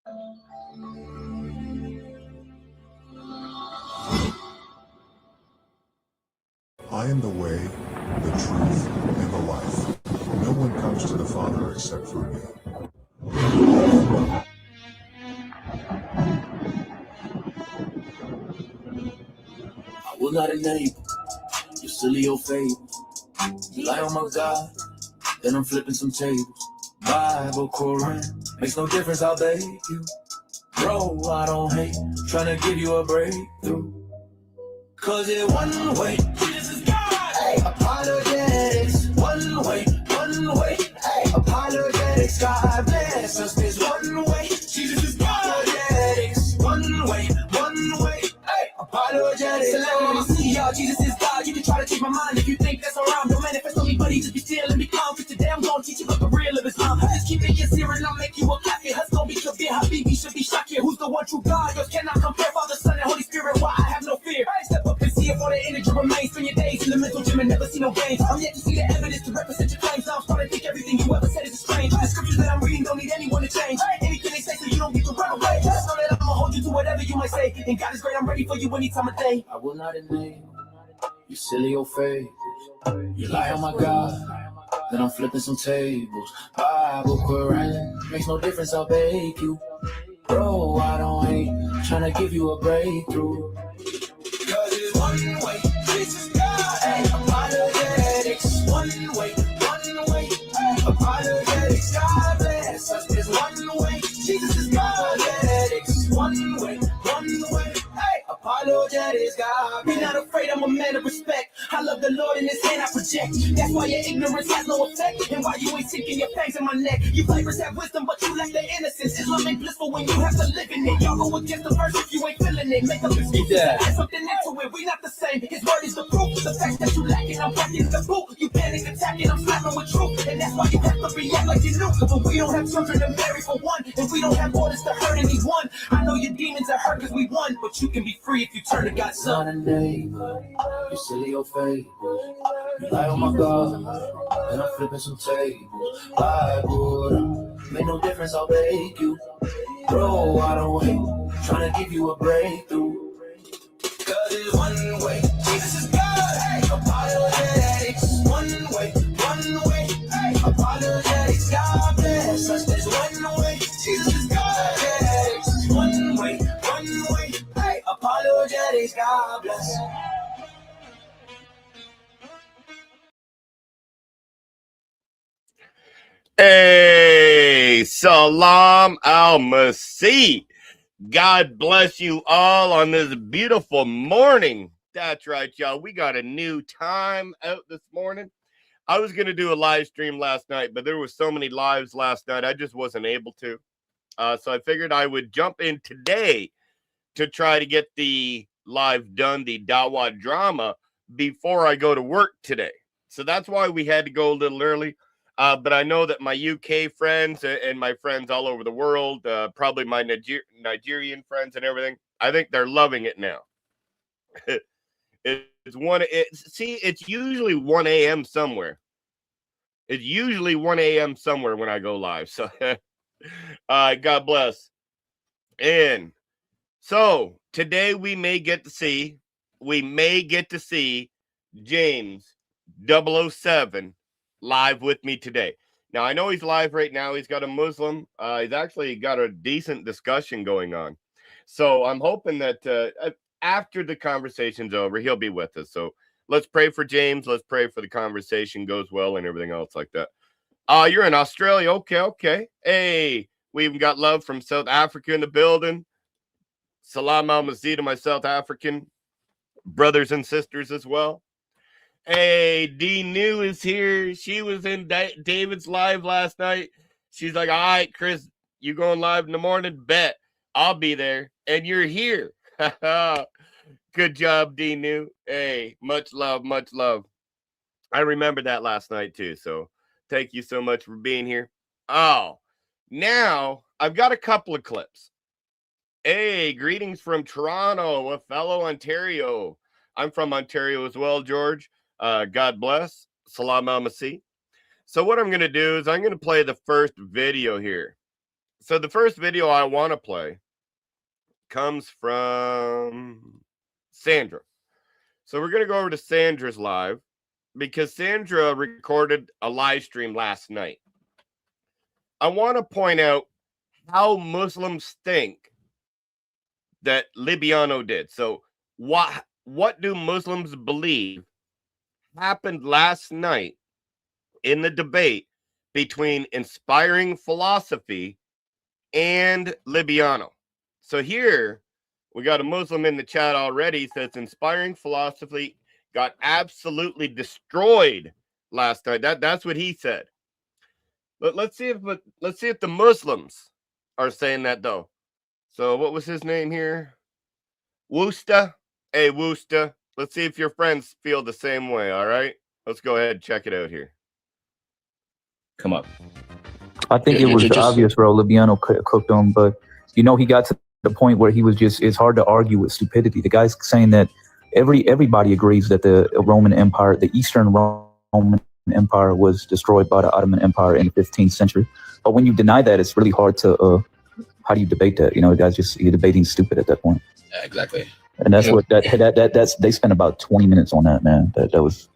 I am the way, the truth, and the life. No one comes to the Father except through me. I will not enable your silly old fable. You lie on my God, then I'm flipping some tables. Bible, Quran, makes no difference, I'll beg you. Bro, I don't hate, trying to give you a breakthrough. Cause it one way, Jesus is God. Hey, apologetics, one way, hey, apologetics, God bless us. There's one way, Jesus is God. Apologetics, one way, hey, apologetics. So let me see y'all, Jesus is God. You can try to change my mind if you think that's around. Don't manifest on me, buddy, just be still and be calm. Cause today I'm gonna teach you about the real of Islam. Just keep it sincere and I'll make you a kafir. Hus gonna be Kabir, Habibi should be Shakir. Who's the one true God? Yours cannot compare, Father, Son, and Holy Spirit. Why I have no fear. Hey, step up and see if all the energy remains. Spend your days in the mental gym and never see no gains. I'm yet to see the evidence to represent your claims. Now I'm starting to think everything you ever said is strange. The scriptures that I'm reading don't need anyone to change. Anything they say so you don't get to run away. Just know that I'ma hold you to whatever you might say. And God is great, I'm ready for you any time of day. I will not enable you silly old fables. You lie on my God, then I'm flipping some tables. Bible, Quran, makes no difference, I'll bake you. Bro, I don't hate, trying to give you a breakthrough. Cause it's one way, Jesus is God. Hey, apologetics, one way, hey, apologetics, God bless us. There's one way, Jesus is God. Apologetics, one way, hey, apologetics, God. Be not afraid, I'm a man of respect. I love the Lord in His hand I project. That's why your ignorance has no effect, and why you ain't sinking your fangs in my neck. You flavors have wisdom, but you lack the innocence. Islam ain't blissful when you have to live in it. Y'all go against the verse if you ain't feeling it. Make up excuses, add something into it. We not the same. His word is the proof. The fact that you lack it, I'm packing the boot. You panic attacking, I'm slapping with truth, and that's why you have to react like you knew. But we don't have children to marry for one, and we don't have orders to hurt anyone. I know your demons are hurt because we won, but you can be free if you turn to God's son. Not a neighbor, you silly old fables. You lie on my God, and I'm flipping some tables. Bible, make no difference, I'll bake you. Bro, I don't hate, trying to give you a breakthrough. Cause it's one way, Jesus is God. Hey, apologetics, one way, hey, apologetics, God bless us. There's one way, Jesus is God. Apologetics, one way, hey, apologetics, God bless. Hey, Salam al-Masih. God bless you all on this beautiful morning. That's right, y'all. We got a new time out this morning. I was going to do a live stream last night, but there were so many lives last night, I just wasn't able to. So I figured I would jump in today to try to get the live done, the Dawah Drama, before I go to work today. So that's why we had to go a little early. But I know that my UK friends and my friends all over the world, probably my Nigerian friends and everything, I think they're loving it now. It's usually 1 a.m. somewhere. It's usually 1 a.m. somewhere when I go live. So God bless. And so today we may get to see James 007 live with me today. Now, I know he's live right now. He's got a Muslim. He's actually got a decent discussion going on. So I'm hoping that after the conversation's over, he'll be with us. So let's pray for James. Let's pray for the conversation goes well and everything else like that. You're in Australia. Okay. Hey, we even got love from South Africa in the building. Salam al-Masih to my South African brothers and sisters as well. Hey, D New is here. She was in David's live last night. She's like, all right, Chris, you going live in the morning? Bet. I'll be there. And you're here. Good job, D New. Hey, much love, much love. I remember that last night too. So thank you so much for being here. Oh, now I've got a couple of clips. Hey, greetings from Toronto, a fellow Ontario. I'm from Ontario as well, George. God bless. Salam al-Masih. So what I'm going to do is I'm going to play the first video here. So the first video I want to play comes from Sandra. So we're going to go over to Sandra's live because Sandra recorded a live stream last night. I want to point out how Muslims think that Libiano did. So what do Muslims believe happened last night in the debate between Inspiring Philosophy and Libiano? So here we got a Muslim in the chat already, says Inspiring Philosophy got absolutely destroyed last night. That's what he said. But let's see if the Muslims are saying that though. So what was his name here? Woosta. Hey Woosta. Let's see if your friends feel the same way. All right. Let's go ahead and check it out here. Come up. I think it was obvious, bro. Libiano cooked him, but he got to the point where he was it's hard to argue with stupidity. The guy's saying that everybody agrees that the Roman Empire, the Eastern Roman Empire, was destroyed by the Ottoman Empire in the 15th century. But when you deny that, it's really hard to how do you debate that? The guy's you're debating stupid at that point. Yeah, exactly. And that's what that's they spent about 20 minutes on that, man. That was.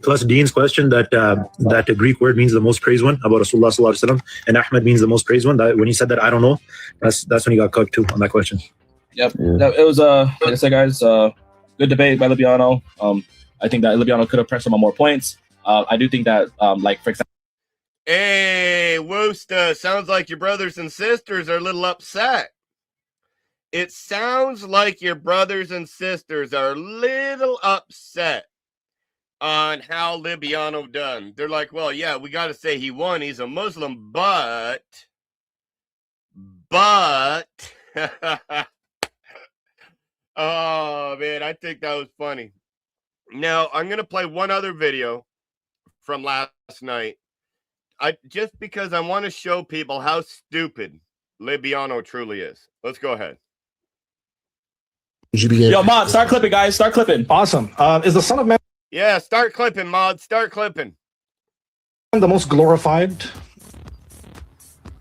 Plus Dean's question that the Greek word means the most praised one about Rasulullah sallallahu alaihi wasallam, and Ahmed means the most praised one. When he said that, I don't know. That's when he got cooked too on that question. Yep. Yeah. It was like I said, guys, good debate by Libiano. I think that Libiano could have pressed him on more points. I do think that like for example. Hey, Woosta, sounds like your brothers and sisters are a little upset. It sounds like your brothers and sisters are a little upset on how Libiano done. They're like, well, yeah, we got to say he won. He's a Muslim, but oh, man, I think that was funny. Now, I'm going to play one other video from last night. Just because I want to show people how stupid Libiano truly is. Let's go ahead. Yo, Mod, start clipping, guys. Start clipping. Awesome. Is the Son of Man Yeah, start clipping, Mod. Start clipping. the most glorified?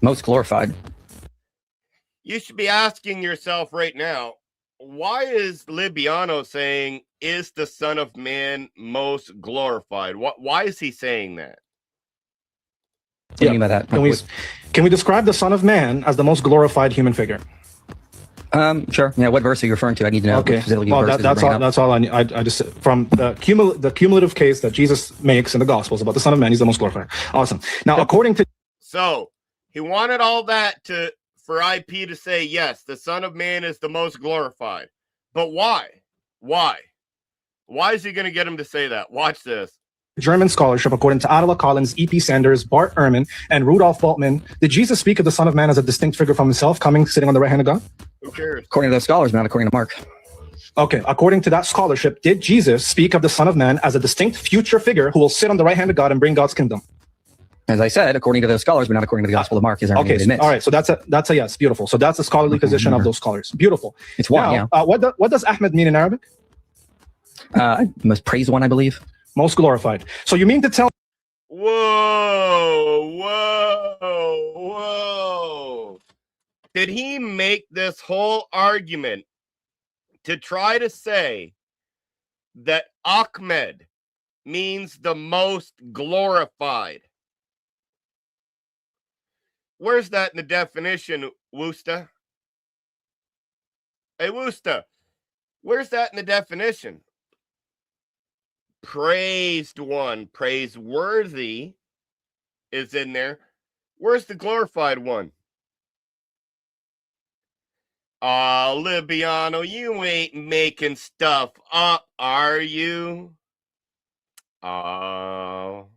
Most glorified. You should be asking yourself right now, why is Libiano saying, is the Son of Man most glorified? Why is he saying that? What do you mean by that? Can we describe the Son of Man as the most glorified human figure? Sure. Yeah. What verse are you referring to? I need to know. Okay. Well, that's all I need. I just from the cumulative case that Jesus makes in the Gospels about the Son of Man, he's the most glorified. Awesome. Now, according to So he wanted all that for IP to say yes, the Son of Man is the most glorified. But why? Why is he going to get him to say that? Watch this. German scholarship, according to Adela Collins, E.P. Sanders, Bart Ehrman, and Rudolf Bultmann, did Jesus speak of the Son of Man as a distinct figure from himself, sitting on the right hand of God? Who cares? According to those scholars, not according to Mark. Okay, according to that scholarship, did Jesus speak of the Son of Man as a distinct future figure who will sit on the right hand of God and bring God's kingdom? As I said, according to those scholars, but not according to the Gospel of Mark. Is okay? All right, so that's a yes. Beautiful. So that's the scholarly position of those scholars. Beautiful. It's one. Now, yeah. What does Ahmed mean in Arabic? Most praised one, I believe. Most glorified. So you mean to tell? Whoa. Did he make this whole argument to try to say that Ahmed means the most glorified? Where's that in the definition, Woosta? Hey, Woosta, where's that in the definition? Praised one, praiseworthy is in there. Where's the glorified one? Oh, Libiano, you ain't making stuff up, are you? Oh.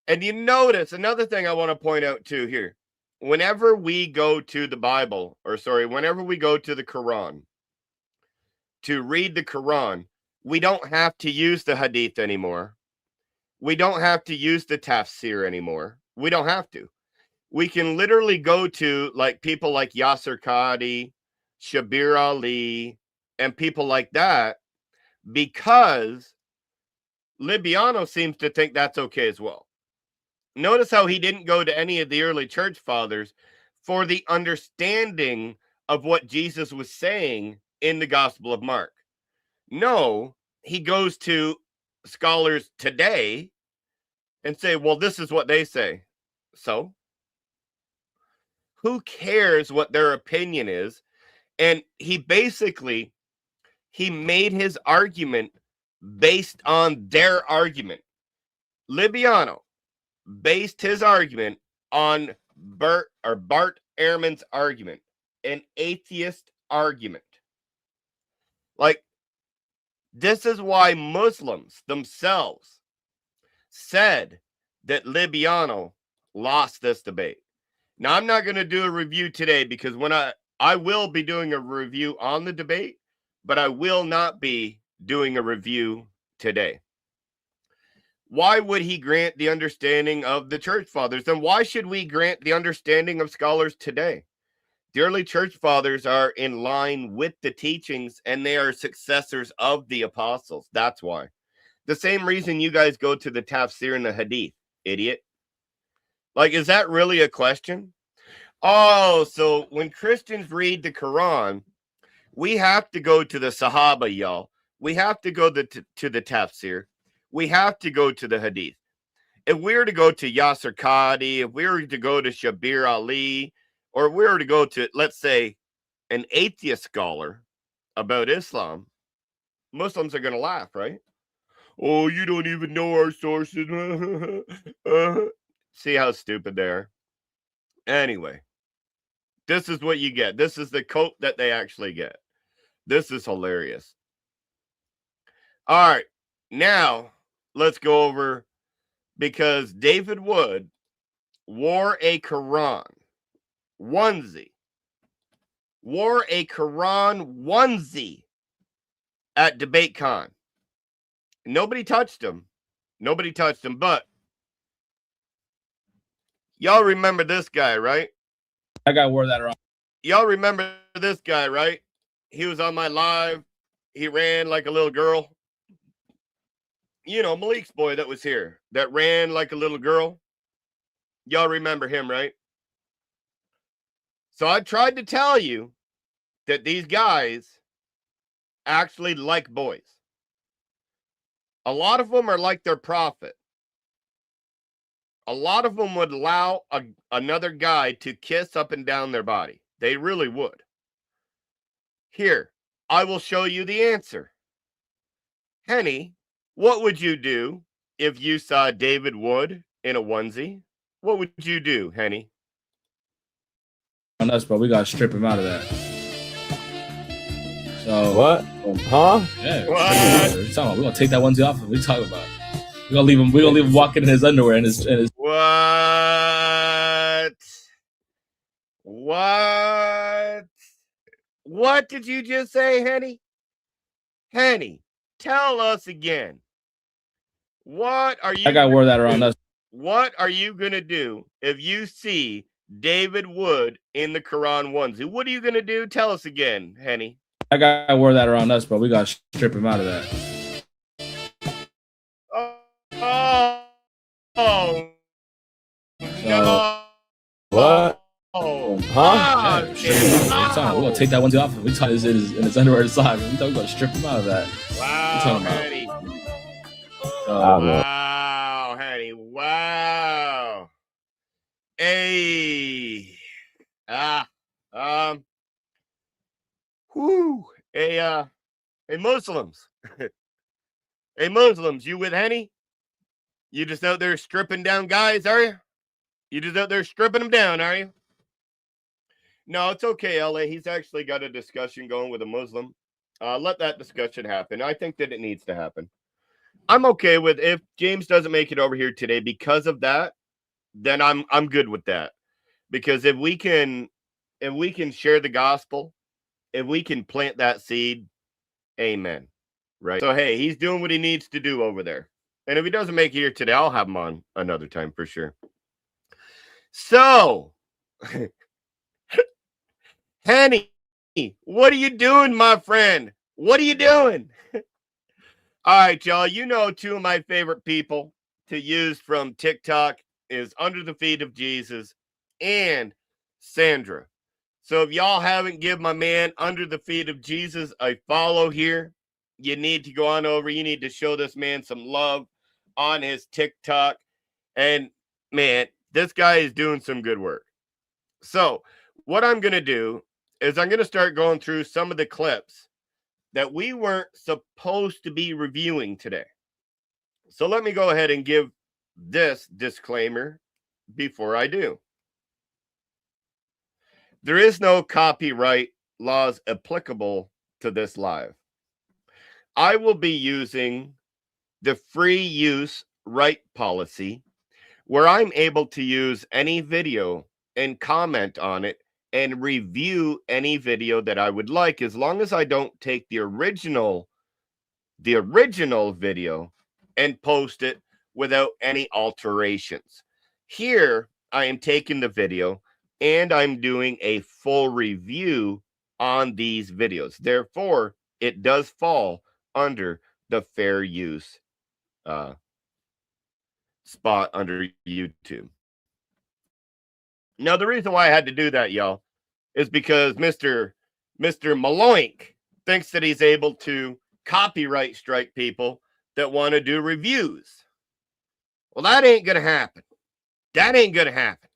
And you notice another thing I want to point out too here. Whenever we go to the Bible, whenever we go to the Quran to read the Quran, we don't have to use the Hadith anymore. We don't have to use the Tafsir anymore. We don't have to. We can literally go to people like Yasser Qadi, Shabir Ali, and people like that, because Libiano seems to think that's okay as well. Notice how he didn't go to any of the early church fathers for the understanding of what Jesus was saying in the Gospel of Mark. No, he goes to scholars today and say, well, this is what they say. So who cares what their opinion is? And he made his argument based on their argument. Libiano based his argument on Bart Ehrman's argument, an atheist argument. Like, this is why Muslims themselves said that Libiano lost this debate. Now, I'm not going to do a review today because when I will be doing a review on the debate, but I will not be doing a review today. Why would he grant the understanding of the church fathers? And why should we grant the understanding of scholars today? The early church fathers are in line with the teachings and they are successors of the apostles. That's why. The same reason you guys go to the tafsir and the hadith, idiot. Like, is that really a question? Oh, so when Christians read the Quran, we have to go to the Sahaba, y'all. We have to go to the tafsir. We have to go to the hadith. If we were to go to Yasser Qadi, if we were to go to Shabir Ali, or if we were to go to, let's say, an atheist scholar about Islam, Muslims are going to laugh, right? Oh, you don't even know our sources. See how stupid they are. Anyway, this is what you get. This is the coat that they actually get. This is hilarious. All right, now let's go over, because David Wood wore a Quran onesie. At DebateCon. Nobody touched him. But y'all remember this guy, right? That guy wore that around. Y'all remember this guy, right? He was on my live. He ran like a little girl. You know, Malik's boy that was here, that ran like a little girl. Y'all remember him, right? So I tried to tell you that these guys actually like boys. A lot of them are like their prophet. A lot of them would allow another guy to kiss up and down their body. They really would. Here, I will show you the answer. Henny, what would you do if you saw David Wood in a onesie? What would you do, Henny? On us, bro. We gotta strip him out of that. So What? Huh? Yeah. What? We're gonna take that onesie off. What are you talking about? We're gonna leave him. We're gonna leave him walking in his underwear and his. What did you just say, Henny? Henny, tell us again. What are you? That guy wore that around us. What are you gonna do if you see David Wood in the Quran onesie? What are you gonna do? Tell us again, Henny. That guy wore that around us, bro. We gotta strip him out of that. No. What? Oh, Huh? Yeah, we're gonna take that onesie off. We talk in his underwear inside. We talking about strip him out of that. Wow, Henny. Wow, Henny. Wow. Hey. Whoo. Hey, Muslims. Hey, Muslims, you with Henny? You just out there stripping down guys, are you? You just out there stripping them down, are you? No, it's okay, LA. He's actually got a discussion going with a Muslim. Let that discussion happen. I think that it needs to happen. I'm okay with, if James doesn't make it over here today because of that, then I'm good with that. Because if we can share the gospel, if we can plant that seed, amen. Right. So hey, he's doing what he needs to do over there. And if he doesn't make it here today, I'll have him on another time for sure. So Henny, what are you doing, my friend? What are you doing? All right, y'all. You know, two of my favorite people to use from TikTok is Under the Feet of Jesus and Sandra. So if y'all haven't give my man Under the Feet of Jesus a follow here, you need to go on over. You need to show this man some love on his TikTok. And man, this guy is doing some good work. So what I'm going to do is I'm going to start going through some of the clips that we weren't supposed to be reviewing today. So let me go ahead and give this disclaimer before I do. There is no copyright laws applicable to this live. I will be using the free use right policy, where I'm able to use any video and comment on it and review any video that I would like, as long as I don't take the original video and post it without any alterations. Here, I am taking the video and I'm doing a full review on these videos. Therefore, it does fall under the fair use spot under YouTube. Now, the reason why I had to do that, y'all, is because Mr. Maloink thinks that he's able to copyright strike people that want to do reviews. Well, that ain't going to happen. That ain't going to happen.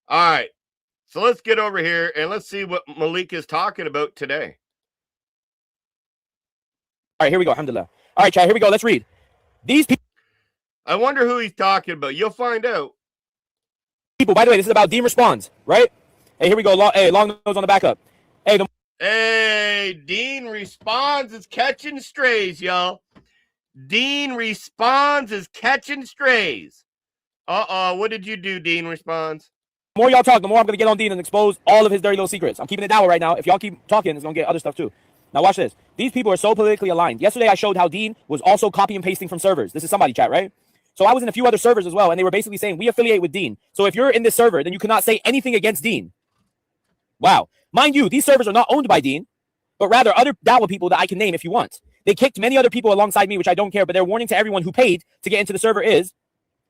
All right. So let's get over here and let's see what Malik is talking about today. All right, here we go. Alhamdulillah. All right, chat, here we go. Let's read. These people. I wonder who he's talking about. You'll find out. By the way, this is about Dean Responds, right? Hey, here we go. Hey, long nose on the backup. Hey, Dean Responds is catching strays, y'all. Dean Responds is catching strays. What did you do, Dean Responds? The more y'all talk, the more I'm going to get on Dean and expose all of his dirty little secrets. I'm keeping it Dawah right now. If y'all keep talking, it's going to get other stuff too. Now watch this. These people are so politically aligned. Yesterday, I showed how Dean was also copy and pasting from servers. This is somebody chat, right? So I was in a few other servers as well, and they were basically saying, we affiliate with Dean. So if you're in this server, then you cannot say anything against Dean. Wow. Mind you, these servers are not owned by Dean, but rather other Dawah people that I can name if you want. They kicked many other people alongside me, which I don't care, but their warning to everyone who paid to get into the server is,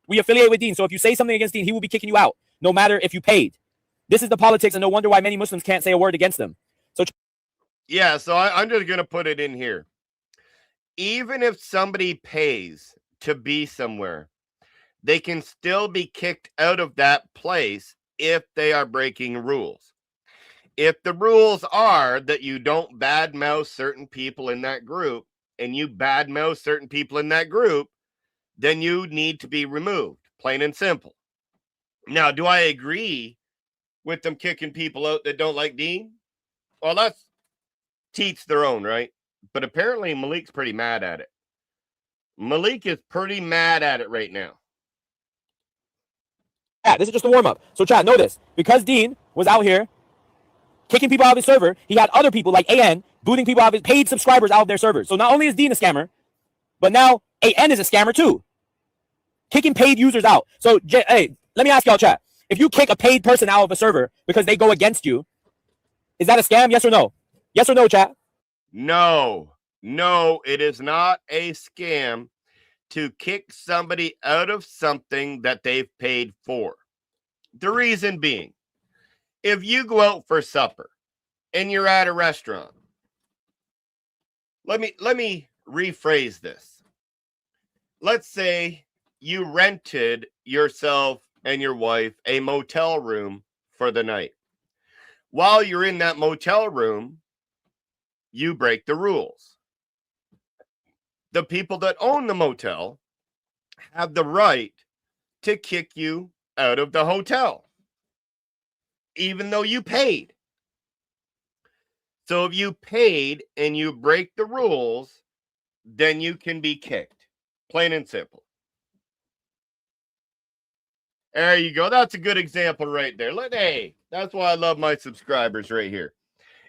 we affiliate with Dean. So if you say something against Dean, he will be kicking you out, no matter if you paid. This is the politics, and no wonder why many Muslims can't say a word against them. So yeah, so I'm just going to put it in here. Even if somebody pays to be somewhere, they can still be kicked out of that place if they are breaking rules. If the rules are that you don't badmouth certain people in that group, and you badmouth certain people in that group, then you need to be removed, plain and simple. Now, do I agree with them kicking people out that don't like Dean? Well, that's teach their own, right? But apparently Malik's pretty mad at it. Malik is pretty mad at it right now. Yeah, this is just a warm-up. So chat, know this. Because Dean was out here kicking people out of his server, he had other people like AN booting people out of his paid subscribers out of their servers. So not only is Dean a scammer, but now AN is a scammer too. Kicking paid users out. So, hey, let me ask y'all, chat. If you kick a paid person out of a server because they go against you, is that a scam? Yes or no? Yes or no, chat? No, it is not a scam to kick somebody out of something that they've paid for. The reason being, if you go out for supper and you're at a restaurant, let me rephrase this. Let's say you rented yourself and your wife a motel room for the night. While you're in that motel room, you break the rules. The people that own the motel have the right to kick you out of the hotel, even though you paid. So if you paid and you break the rules, then you can be kicked. Plain and simple. There you go. That's a good example right there. Hey, that's why I love my subscribers right here.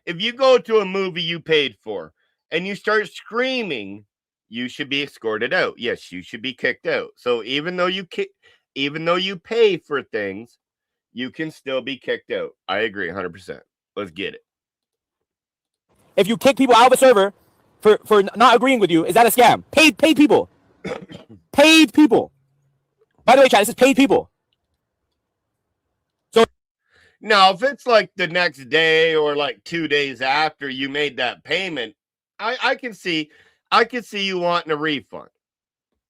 If you go to a movie you paid for and you start screaming, you should be escorted out. Yes, you should be kicked out. So even though you pay for things, you can still be kicked out. I agree 100%. Let's get it. If you kick people out of a server for not agreeing with you, is that a scam? Paid people. Paid people. By the way, chat, this is paid people. So Now, if it's like the next day or like 2 days after you made that payment, I can see you wanting a refund.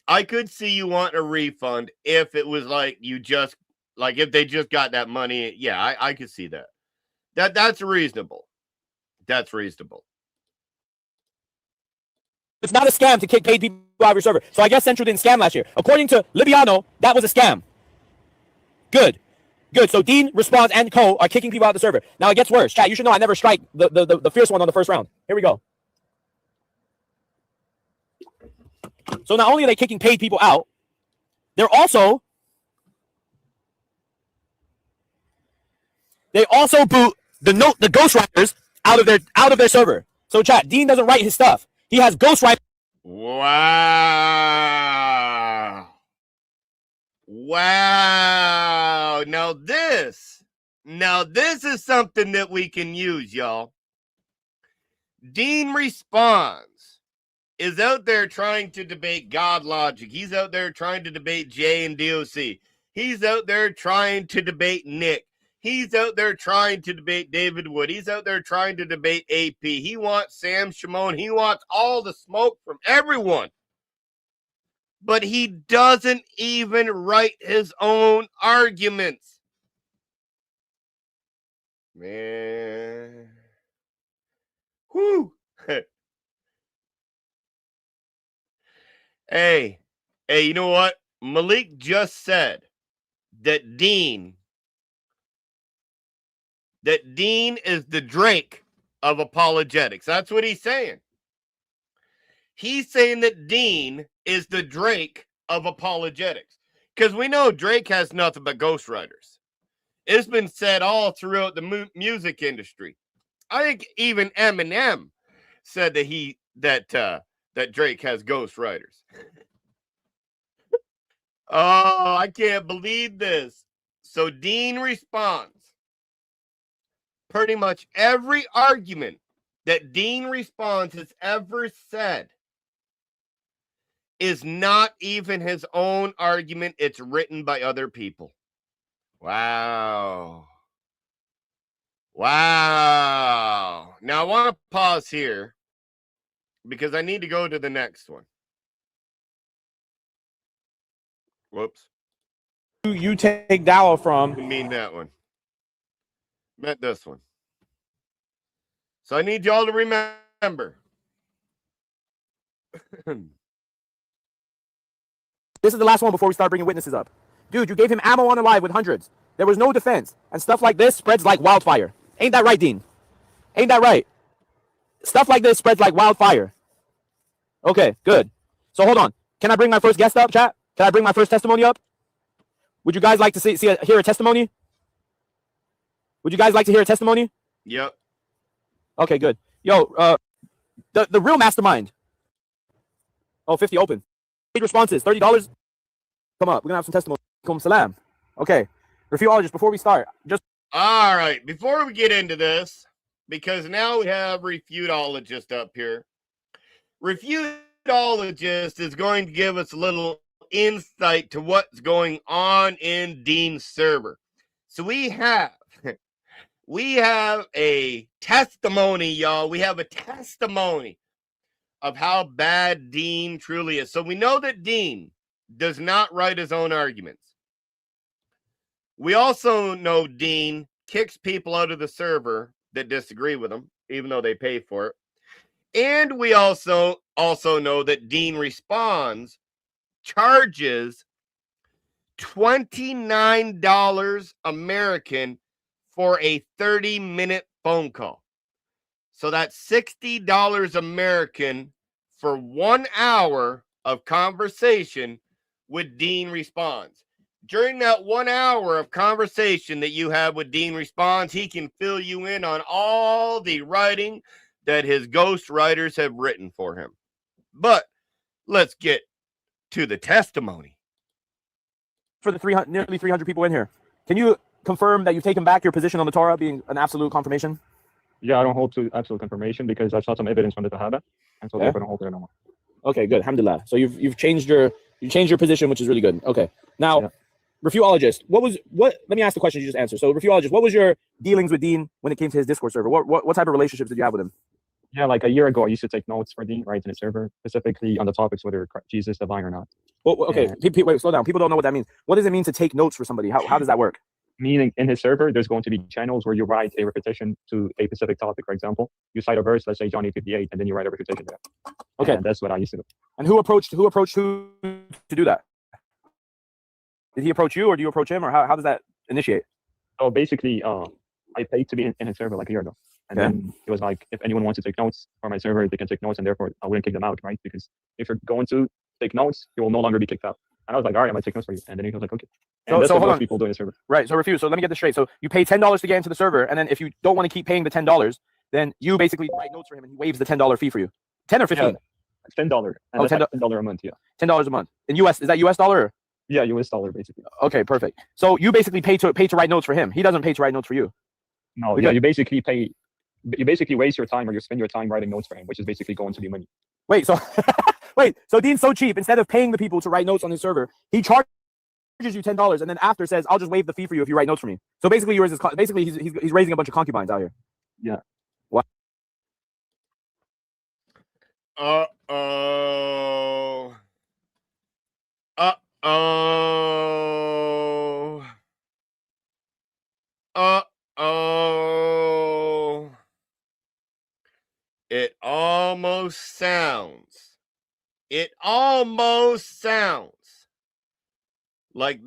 I could see you wanting a refund if it was like you just like if they just got that money. Yeah, I could see that. That's reasonable. That's reasonable. It's not a scam to kick paid people out of your server. So I guess Central didn't scam last year. According to Libiano, that was a scam. Good. Good. So Dean, Response, and Co are kicking people out of the server. Now it gets worse. Chat, you should know I never strike the fierce one on the first round. Here we go. So not only are they kicking paid people out, they also boot the ghostwriters out of their server. So chat, Dean doesn't write his stuff. He has ghostwriters. Wow. Wow. Now this is something that we can use, y'all. Dean Responds is out there trying to debate God Logic. He's out there trying to debate Jay and DOC. He's out there trying to debate Nick. He's out there trying to debate David Wood. He's out there trying to debate AP. He wants Sam Shimon. He wants all the smoke from everyone. But he doesn't even write his own arguments. Man. Whew. Hey, you know what? Malik just said that Dean is the Drake of apologetics. That's what he's saying. He's saying that Dean is the Drake of apologetics. Because we know Drake has nothing but ghostwriters. It's been said all throughout the music industry. I think even Eminem said that Drake has ghostwriters. Oh, I can't believe this. So Dean Responds. Pretty much every argument that Dean Responds has ever said is not even his own argument. It's written by other people. Wow. Wow. Now I want to pause here because I need to go to the next one. Whoops. You take Dawah from. I mean that one. Meant this one. So I need y'all to remember. This is the last one before we start bringing witnesses up. Dude, you gave him ammo on the live with hundreds. There was no defense. And stuff like this spreads like wildfire. Ain't that right, Dean? Ain't that right? Stuff like this spreads like wildfire. Okay, good. So hold on. Can I bring my first guest up, chat? Can I bring my first testimony up? Would you guys like to hear a testimony? Would you guys like to hear a testimony? Yep. Okay, good. Yo, the real mastermind. Oh, 50 open. 8 responses, $30. Come up. We're gonna have some testimony. Come salam. Okay. Refuteologist, before we start, just all right. Before we get into this, because now we have refuteologist up here. Refuteologist is going to give us a little insight to what's going on in Dean's server. So we have a testimony, y'all. We have a testimony of how bad Dean truly is. So we know that Dean does not write his own arguments. We also know Dean kicks people out of the server that disagree with him, even though they pay for it. And we also know that Dean Responds charges $29 American for a 30-minute phone call. So that's $60 American for 1 hour of conversation with Dean Responds. During that 1 hour of conversation that you have with Dean Responds, he can fill you in on all the writing that his ghost writers have written for him. But let's get to the testimony. For the nearly 300 people in here, can you confirm that you've taken back your position on the Torah being an absolute confirmation? Yeah, I don't hold to absolute confirmation because I saw some evidence from the Sahaba, and so therefore I don't hold it anymore. Okay, good. Alhamdulillah. So you've changed your position, which is really good. Okay. Now, Refuologist, let me ask the question you just answered. So, refuologist, what was your dealings with Dean when it came to his Discord server? What type of relationships did you have with him? Yeah, like a year ago, I used to take notes for Dean, right, in the server, specifically on the topics whether Jesus is divine or not. Well, okay, wait, slow down. People don't know what that means. What does it mean to take notes for somebody? How does that work? Meaning, in his server, there's going to be channels where you write a repetition to a specific topic. For example, you cite a verse, let's say John 8:58, and then you write a repetition there. Okay, and that's what I used to do. And who approached who to do that? Did he approach you, or do you approach him, or how does that initiate? So basically, I paid to be in his server like a year ago. And then it was like, if anyone wants to take notes for my server, they can take notes, and therefore I wouldn't kick them out, right? Because if you're going to take notes, you will no longer be kicked out. And I was like, all right, I'm gonna take notes for you. And then he was like, okay. And that's what most people do in the server. Right. So refuse. So let me get this straight. So you pay $10 to get into the server, and then if you don't want to keep paying the $10, then you basically write notes for him, and he waives the $10 fee for you. 10 or 15? Yeah, $10. And oh, $10 a month. Yeah. $10 a month in US. Is that US dollar? Or? Yeah, US dollar basically. Okay, perfect. So you basically pay to write notes for him. He doesn't pay to write notes for you. No. Yeah, you basically pay. You basically waste your time, or you spend your time writing notes for him, which is basically going to be money. Wait, so so Dean's so cheap. Instead of paying the people to write notes on his server, he charges you $10, and then after says, "I'll just waive the fee for you if you write notes for me." So basically, he's raising a bunch of concubines out here. Yeah. What? Uh-oh. It almost sounds like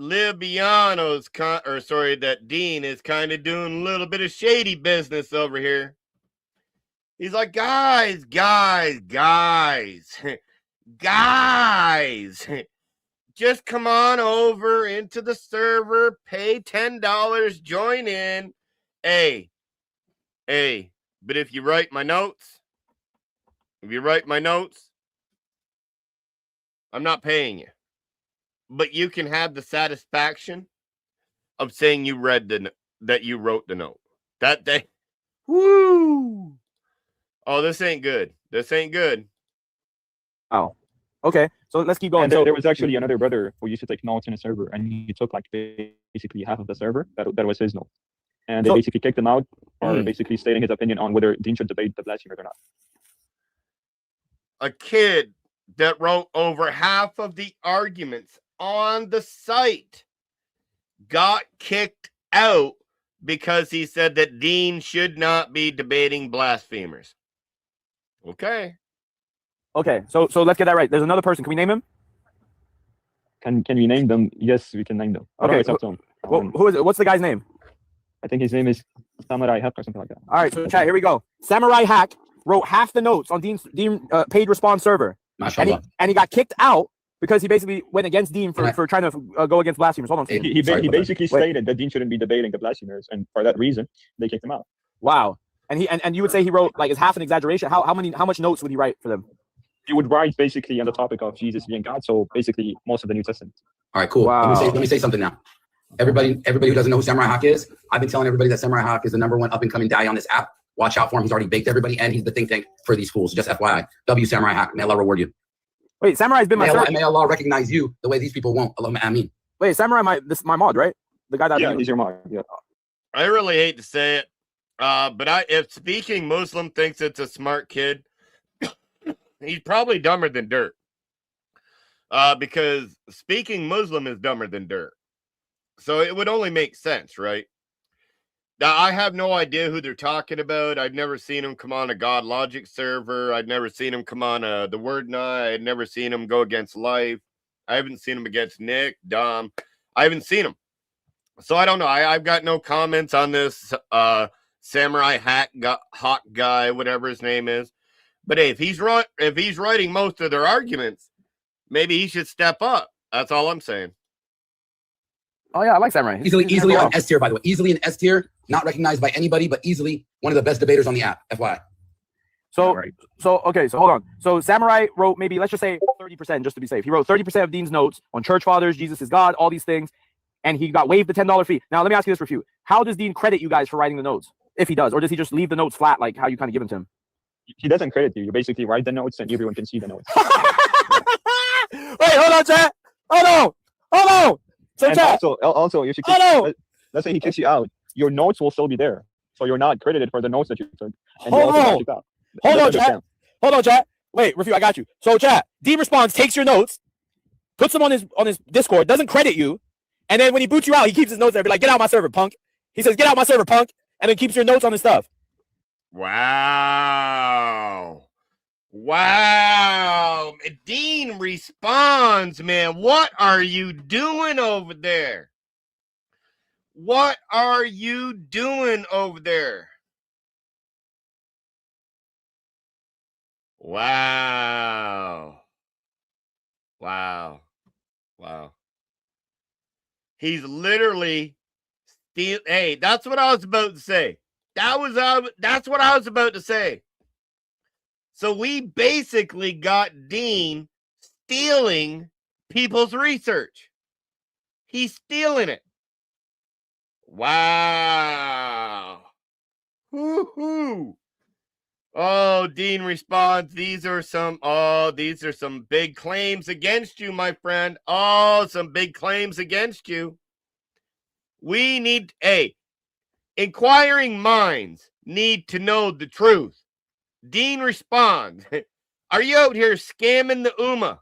that Dean is kind of doing a little bit of shady business over here. He's like, guys, just come on over into the server, pay $10, join in. Hey, but if you write my notes, I'm not paying you. But you can have the satisfaction of saying you that you wrote the note. That day. Woo! Oh, this ain't good. Oh. Okay. So let's keep going. And there was actually another brother who used to take notes in a server, and he took like basically half of the server. That was his note. And they basically kicked him out for basically stating his opinion on whether Dean should debate the blasphemers or not. A kid that wrote over half of the arguments on the site got kicked out because he said that Dean should not be debating blasphemers. Okay. So let's get that right. There's another person. Can we name him? Can we name them? Yes, we can name them. Okay. It's up to him. Who is it? What's the guy's name? I think his name is Samurai Hack or something like that. All right. So chat. Here we go. Samurai Hack wrote half the notes on Dean's paid response server, and he got kicked out because he basically went against Dean for trying to go against blasphemers. Hold on. He basically stated that Dean shouldn't be debating the blasphemers, and for that reason, they kicked him out. Wow. And you would say he wrote, like, is half an exaggeration? How much notes would he write for them? He would write basically on the topic of Jesus being God, so basically most of the New Testament. All right, cool. Wow. Let me say something now. Everybody who doesn't know who Samurai Hawk is, I've been telling everybody that Samurai Hawk is the #1 up and coming daddy on this app. Watch out for him. He's already baked everybody, and he's the think tank for these fools. Just FYI. W Samurai Hawk. May Allah reward you. Wait, Samurai's been May Allah recognize you the way these people won't. Allahumma ameen. Wait, Samurai, my mod, right? The guy that he's your mod. Yeah. I really hate to say it, but if Speaking Muslim thinks it's a smart kid, he's probably dumber than dirt. Because Speaking Muslim is dumber than dirt. So it would only make sense, right? Now, I have no idea who they're talking about. I've never seen him come on a God Logic server. I've never seen him come on The Word Night. I've never seen him go against Life. I haven't seen him against Nick, Dom. I haven't seen him. So I don't know. I've got no comments on this Samurai Hawk guy, whatever his name is. But hey, if he's writing most of their arguments, maybe he should step up. That's all I'm saying. Oh yeah, I like Samurai. Easily on S tier, by the way. Easily in S tier, not recognized by anybody, but easily one of the best debaters on the app. FYI. So hold on. So Samurai wrote maybe, let's just say 30%, just to be safe. He wrote 30% of Dean's notes on church fathers, Jesus is God, all these things, and he got waived the $10 fee. Now let me ask you this, Refute. How does Dean credit you guys for writing the notes, if he does, or does he just leave the notes flat, like how you kind of give them to him? He doesn't credit you. You basically write the notes, and everyone can see the notes. Wait, hold on, chat. Hold on. So And chat. also, if you Oh no! let's say he kicks you out, your notes will still be there, so you're not credited for the notes that you took, and you Hold also got on. kicked out. Hold That's on, the chat. scam. Hold on, chat. Wait, Refute, I got you. So chat, Dean responds, takes your notes, puts them on his Discord, doesn't credit you, and then when he boots you out, he keeps his notes there. Be like, get out my server, punk. He says, get out my server, punk, and then keeps your notes on his stuff. Wow. Wow. Dean responds, man. What are you doing over there? What are you doing over there? Wow. Wow. Wow. He's literally steal. Hey, that's what I was about to say. That's what I was about to say. So we basically got Dean stealing people's research. He's stealing it. Wow. Woo-hoo. Oh, Dean responds, these are some big claims against you, my friend. Oh, some big claims against you. We need, inquiring minds need to know the truth. Dean responds, are you out here scamming the Ummah?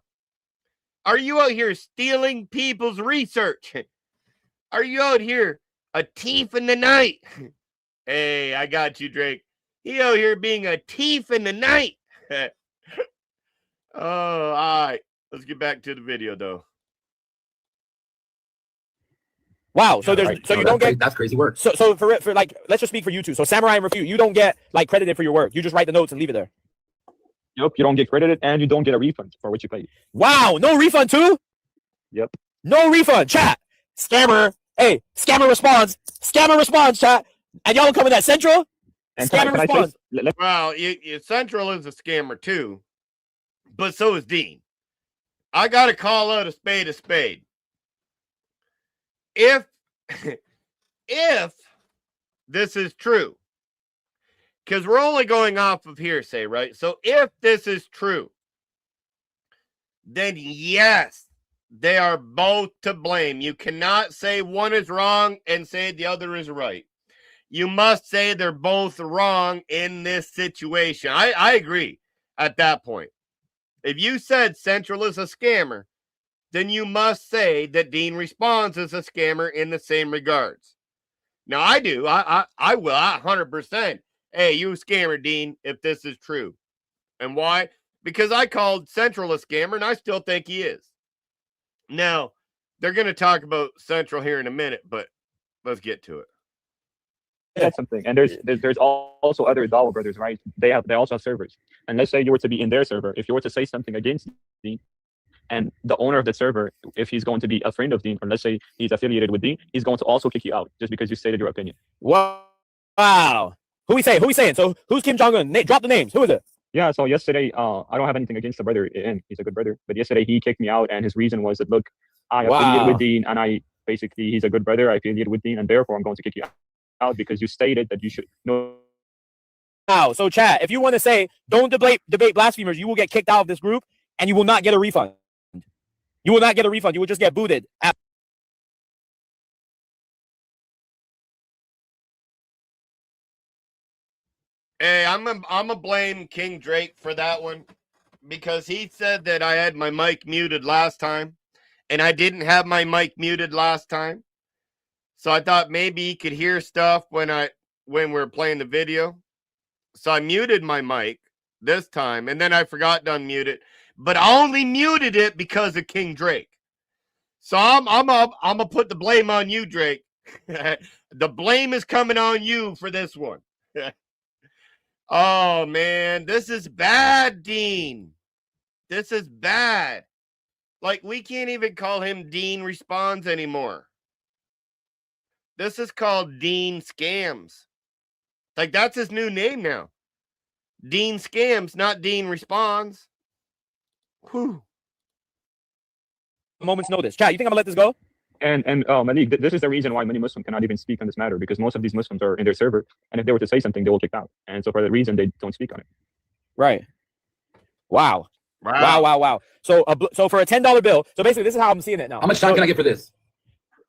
Are you out here stealing people's research? Are you out here a thief in the night? Hey, I got you, Drake. He out here being a thief in the night. Oh, all right. Let's get back to the video, though. Wow. So there's so you don't get that's crazy work. So for like, let's just speak for you two. So Samurai and Refute, you don't get like credited for your work. You just write the notes and leave it there. Yep, you don't get credited and you don't get a refund for what you paid. Wow, no refund too? Yep. No refund, chat. Scammer. Hey, scammer responds. Scammer responds, chat. And y'all coming at Central? And scammer responds. Well, Central is a scammer too, but so is Dean. I got to call out a spade a spade. If this is true, because we're only going off of hearsay, right? So if this is true, then yes, they are both to blame. You cannot say one is wrong and say the other is right. You must say they're both wrong in this situation. I agree at that point. If you said Central is a scammer, then you must say that Dean Responds is a scammer in the same regards. Now, I do. I will 100%. Hey, you scammer, Dean, if this is true. And why? Because I called Central a scammer, and I still think he is. Now, they're going to talk about Central here in a minute, but let's get to it. That's something. And there's also other Dawah brothers, right? They also have servers. And let's say you were to be in their server. If you were to say something against Dean, and the owner of the server, if he's going to be a friend of Dean, or let's say he's affiliated with Dean, he's going to also kick you out just because you stated your opinion. Wow. Who we saying? So who's Kim Jong-un? Drop the names. Who is it? Yeah, so yesterday, I don't have anything against the brother, and he's a good brother. But yesterday he kicked me out, and his reason was that, look, I affiliated with Dean, and he's a good brother. I affiliated with Dean, and therefore I'm going to kick you out because you stated that you should know. Wow. So chat, if you want to say don't debate blasphemers, you will get kicked out of this group, and you will not get a refund. You will not get a refund. You will just get booted. Hey, I'm gonna blame King Drake for that one because he said that I had my mic muted last time, and I didn't have my mic muted last time. So I thought maybe he could hear stuff when we were playing the video. So I muted my mic this time, and then I forgot to unmute it. But I only muted it because of King Drake. So I'm gonna put the blame on you, Drake. The blame is coming on you for this one. Oh man, this is bad, Dean. This is bad. Like, we can't even call him Dean Responds anymore. This is called Dean Scams. Like, that's his new name now. Dean Scams, not Dean Responds. Whew. A moment's notice. Chat, you think I'm gonna let this go? And Malik, this is the reason why many Muslims cannot even speak on this matter, because most of these Muslims are in their server, and if they were to say something, they will kick out. And so for that reason, they don't speak on it. Right. Wow. So so for a $10 bill, so basically this is how I'm seeing it now. How much time can I get for this?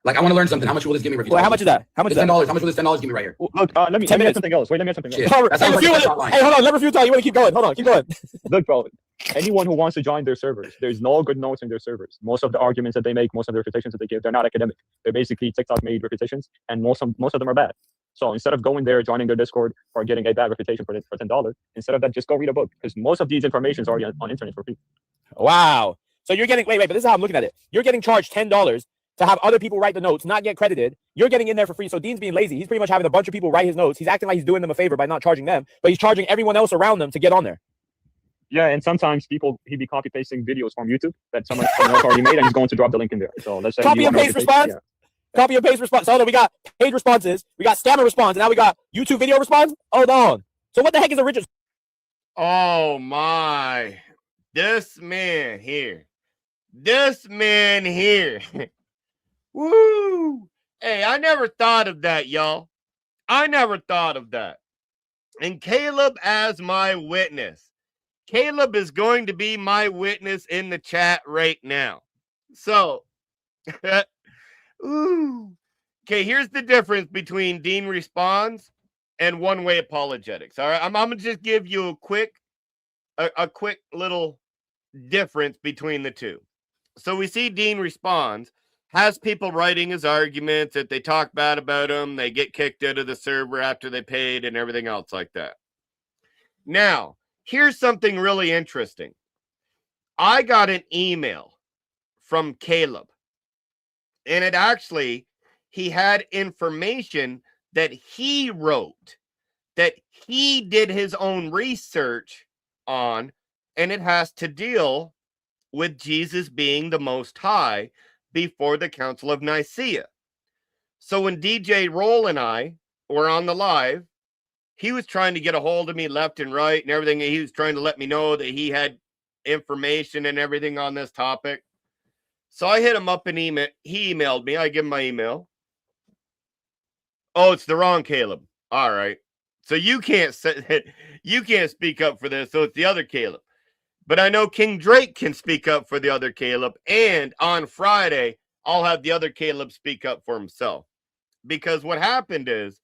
Like, I want to learn something. How much will this give me? Wait, how much is that? How much is that? $10. How much will this $10 give me right here? Look, let me 10 add minutes. something else. Wait, let me add something else. Shit. Hold on, That sounds like a top line. hey, hold on. Let me tell you want to keep going. Hold on, keep going. Look, bro, anyone who wants to join their servers, there's no good notes in their servers. Most of the arguments that they make, most of the repetitions that they give, they're not academic. They're basically TikTok-made repetitions, and most of them are bad. So instead of going there, joining their Discord, or getting a bad reputation for $10, instead of that, just go read a book, because most of these information is already on internet for free. Wow. So you're getting wait, but this is how I'm looking at it. You're getting charged $10 to have other people write the notes, not get credited. You're getting in there for free. So Dean's being lazy. He's pretty much having a bunch of people write his notes. He's acting like he's doing them a favor by not charging them, but he's charging everyone else around them to get on there. Yeah, and sometimes he'd be copy pasting videos from YouTube that someone else already made, and he's going to drop the link in there. So let's say Copy and paste response. Yeah. Copy and paste response. So hold on, we got page responses, we got scammer response, and now we got YouTube video response. Hold on. So what the heck is original? Oh my! This man here. Woo! Hey, I never thought of that, y'all. I never thought of that. And Caleb as my witness. Caleb is going to be my witness in the chat right now. So, ooh. Okay, here's the difference between Dean Responds and one-way apologetics. All right, I'm gonna just give you a quick little difference between the two. So we see Dean Responds, has people writing his arguments. If they talk bad about him, they get kicked out of the server after they paid and everything else like that. Now, here's something really interesting. I got an email from Caleb, and it actually, he had information that he wrote, that he did his own research on, and it has to deal with Jesus being the Most High before the Council of Nicaea. So when DJ Roll and I were on the live, he was trying to get a hold of me left and right and everything. He was trying to let me know that he had information and everything on this topic. So I hit him up and he emailed me. I give him my email. Oh, it's the wrong Caleb. All right. So you can't speak up for this. So it's the other Caleb. But I know King Drake can speak up for the other Caleb. And on Friday, I'll have the other Caleb speak up for himself. Because what happened is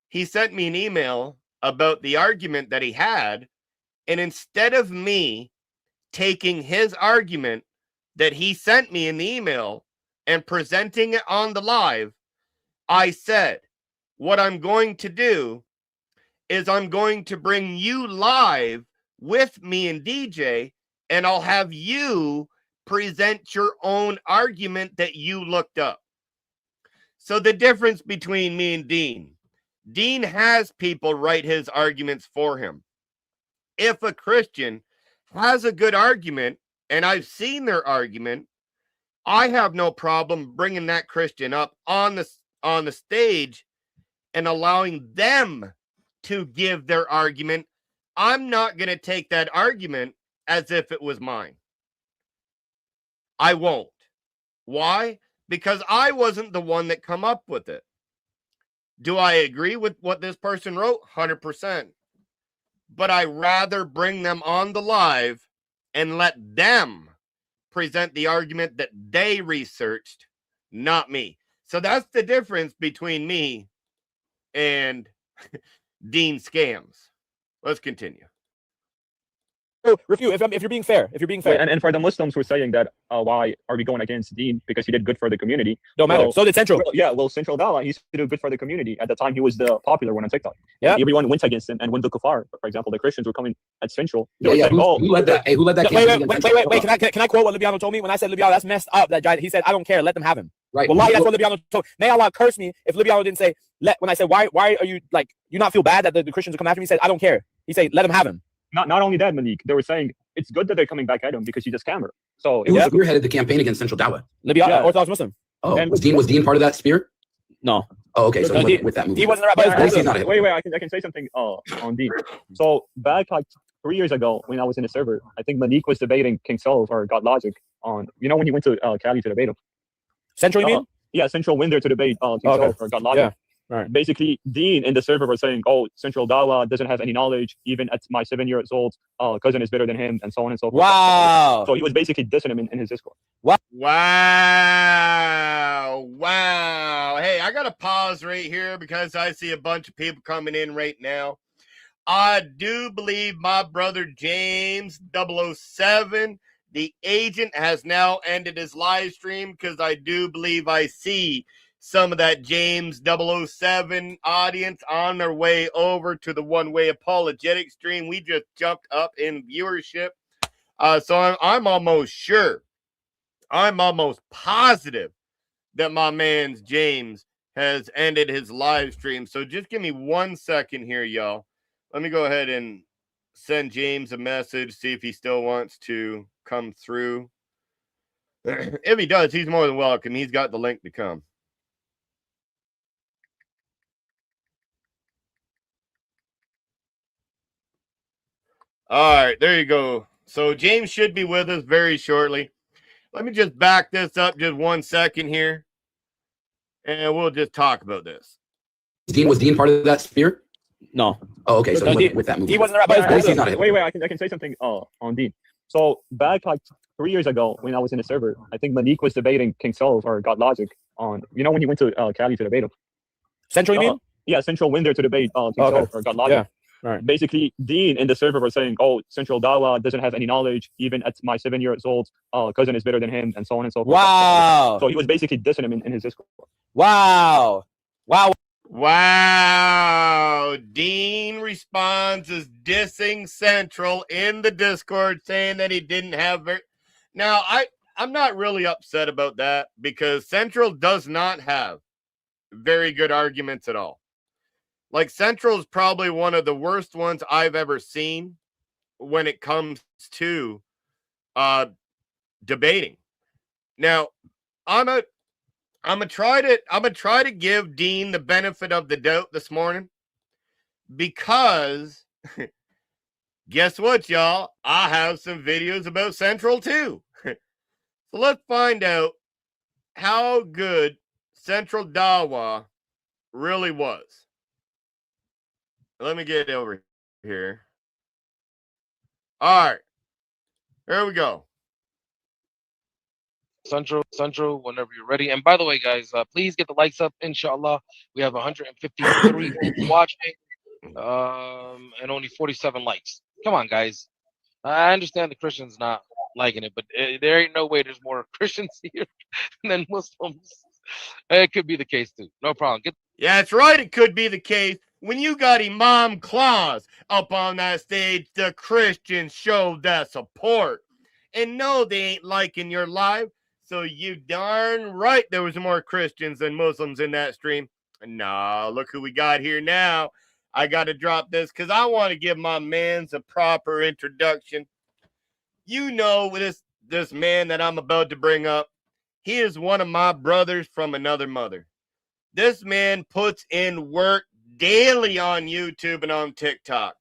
he sent me an email about the argument that he had. And instead of me taking his argument that he sent me in the email and presenting it on the live, I said, what I'm going to do is I'm going to bring you live with me and DJ, and I'll have you present your own argument that you looked up. So the difference between me and Dean has people write his arguments for him. If a Christian has a good argument, and I've seen their argument, I have no problem bringing that Christian up on the stage and allowing them to give their argument. I'm not going to take that argument as if it was mine. I won't. Why? Because I wasn't the one that come up with it. Do I agree with what this person wrote? 100%. But I rather bring them on the live and let them present the argument that they researched, not me. So that's the difference between me and Dean Scams. Let's continue. Refute if you're being fair. Wait, and for the Muslims who are saying that, why are we going against Dean because he did good for the community? Don't matter. So did Central. Central Dawah, he used to do good for the community. At the time, he was the popular one on TikTok. Yeah, everyone went against him, and when the kuffar, for example, the Christians were coming at Central. Who led that? Hey, who led that? Wait. Can I quote what Libiano told me when I said, Libiano, that's messed up. That guy, he said, I don't care. Let them have him. Right. Well, that's what Libiano told. May Allah curse me if Libiano didn't say when I said why are you like you not feel bad that the Christians are coming after me? He said, I don't care. He said, let them have him. Not only that, Malik, they were saying it's good that they're coming back at him because he's a scammer. So who spearheaded the campaign against Central Dawah? Libiano, Orthodox Muslim. Oh, and was Dean part of that spear? No. Oh, okay. So he with that movement. He wasn't right. Wait, I can say something on Dean. So back like 3 years ago when I was in the server, I think Malik was debating King Solve or God Logic on when he went to Cali to debate him. Central, you mean? Yeah, Central went there to debate King Solve or God Logic. Yeah. Right. Basically, Dean in the server was saying, "Oh, Central Dawah doesn't have any knowledge. Even at my 7 years old, cousin is better than him, and so on and so forth." Wow. So he was basically dissing him in his Discord. Wow. Hey, I got to pause right here because I see a bunch of people coming in right now. I do believe my brother James 007, the agent, has now ended his live stream because I do believe I see some of that James 007 audience on their way over to the One Way Apologetic stream. We just jumped up in viewership. So I'm almost sure, I'm almost positive that my man's James has ended his live stream. So just give me 1 second here, y'all. Let me go ahead and send James a message, see if he still wants to come through. If he does, he's more than welcome. He's got the link to come. All right, there you go. So James should be with us very shortly. Let me just back this up just 1 second here, and we'll just talk about this. Was Dean part of that spear? No. Oh, okay. So No, he wasn't with that movie. He wasn't But at least he's not a Wait, I can say something on Dean. So back like 3 years ago when I was in the server, I think Malik was debating King Solve or God Logic on, when he went to Cali to debate him. Central, you mean? Yeah, Central went there to debate King Solve or God Logic. Yeah. Right. Basically, Dean in the server was saying, "Oh, Central Dawah doesn't have any knowledge. Even at my 7 years old, cousin is better than him, and so on and so forth." Wow. So he was basically dissing him in his Discord. Wow. Wow. Wow. Dean responds as dissing Central in the Discord, saying that he didn't have Now, I'm not really upset about that because Central does not have very good arguments at all. Like, Central is probably one of the worst ones I've ever seen when it comes to debating. Now, I'm gonna try to give Dean the benefit of the doubt this morning because guess what, y'all? I have some videos about Central too. So let's find out how good Central Dawah really was. Let me get over here. All right. Here we go. Central, whenever you're ready. And by the way, guys, please get the likes up, inshallah. We have 153 people watching, and only 47 likes. Come on, guys. I understand the Christians not liking it, but there ain't no way there's more Christians here than Muslims. It could be the case, too. No problem. Yeah, that's right. It could be the case. When you got Imam Claus up on that stage, the Christians showed that support. And no, they ain't liking your live. So you darn right there was more Christians than Muslims in that stream. No, look who we got here now. I got to drop this because I want to give my mans a proper introduction. You know this man that I'm about to bring up. He is one of my brothers from another mother. This man puts in work daily on YouTube and on TikTok.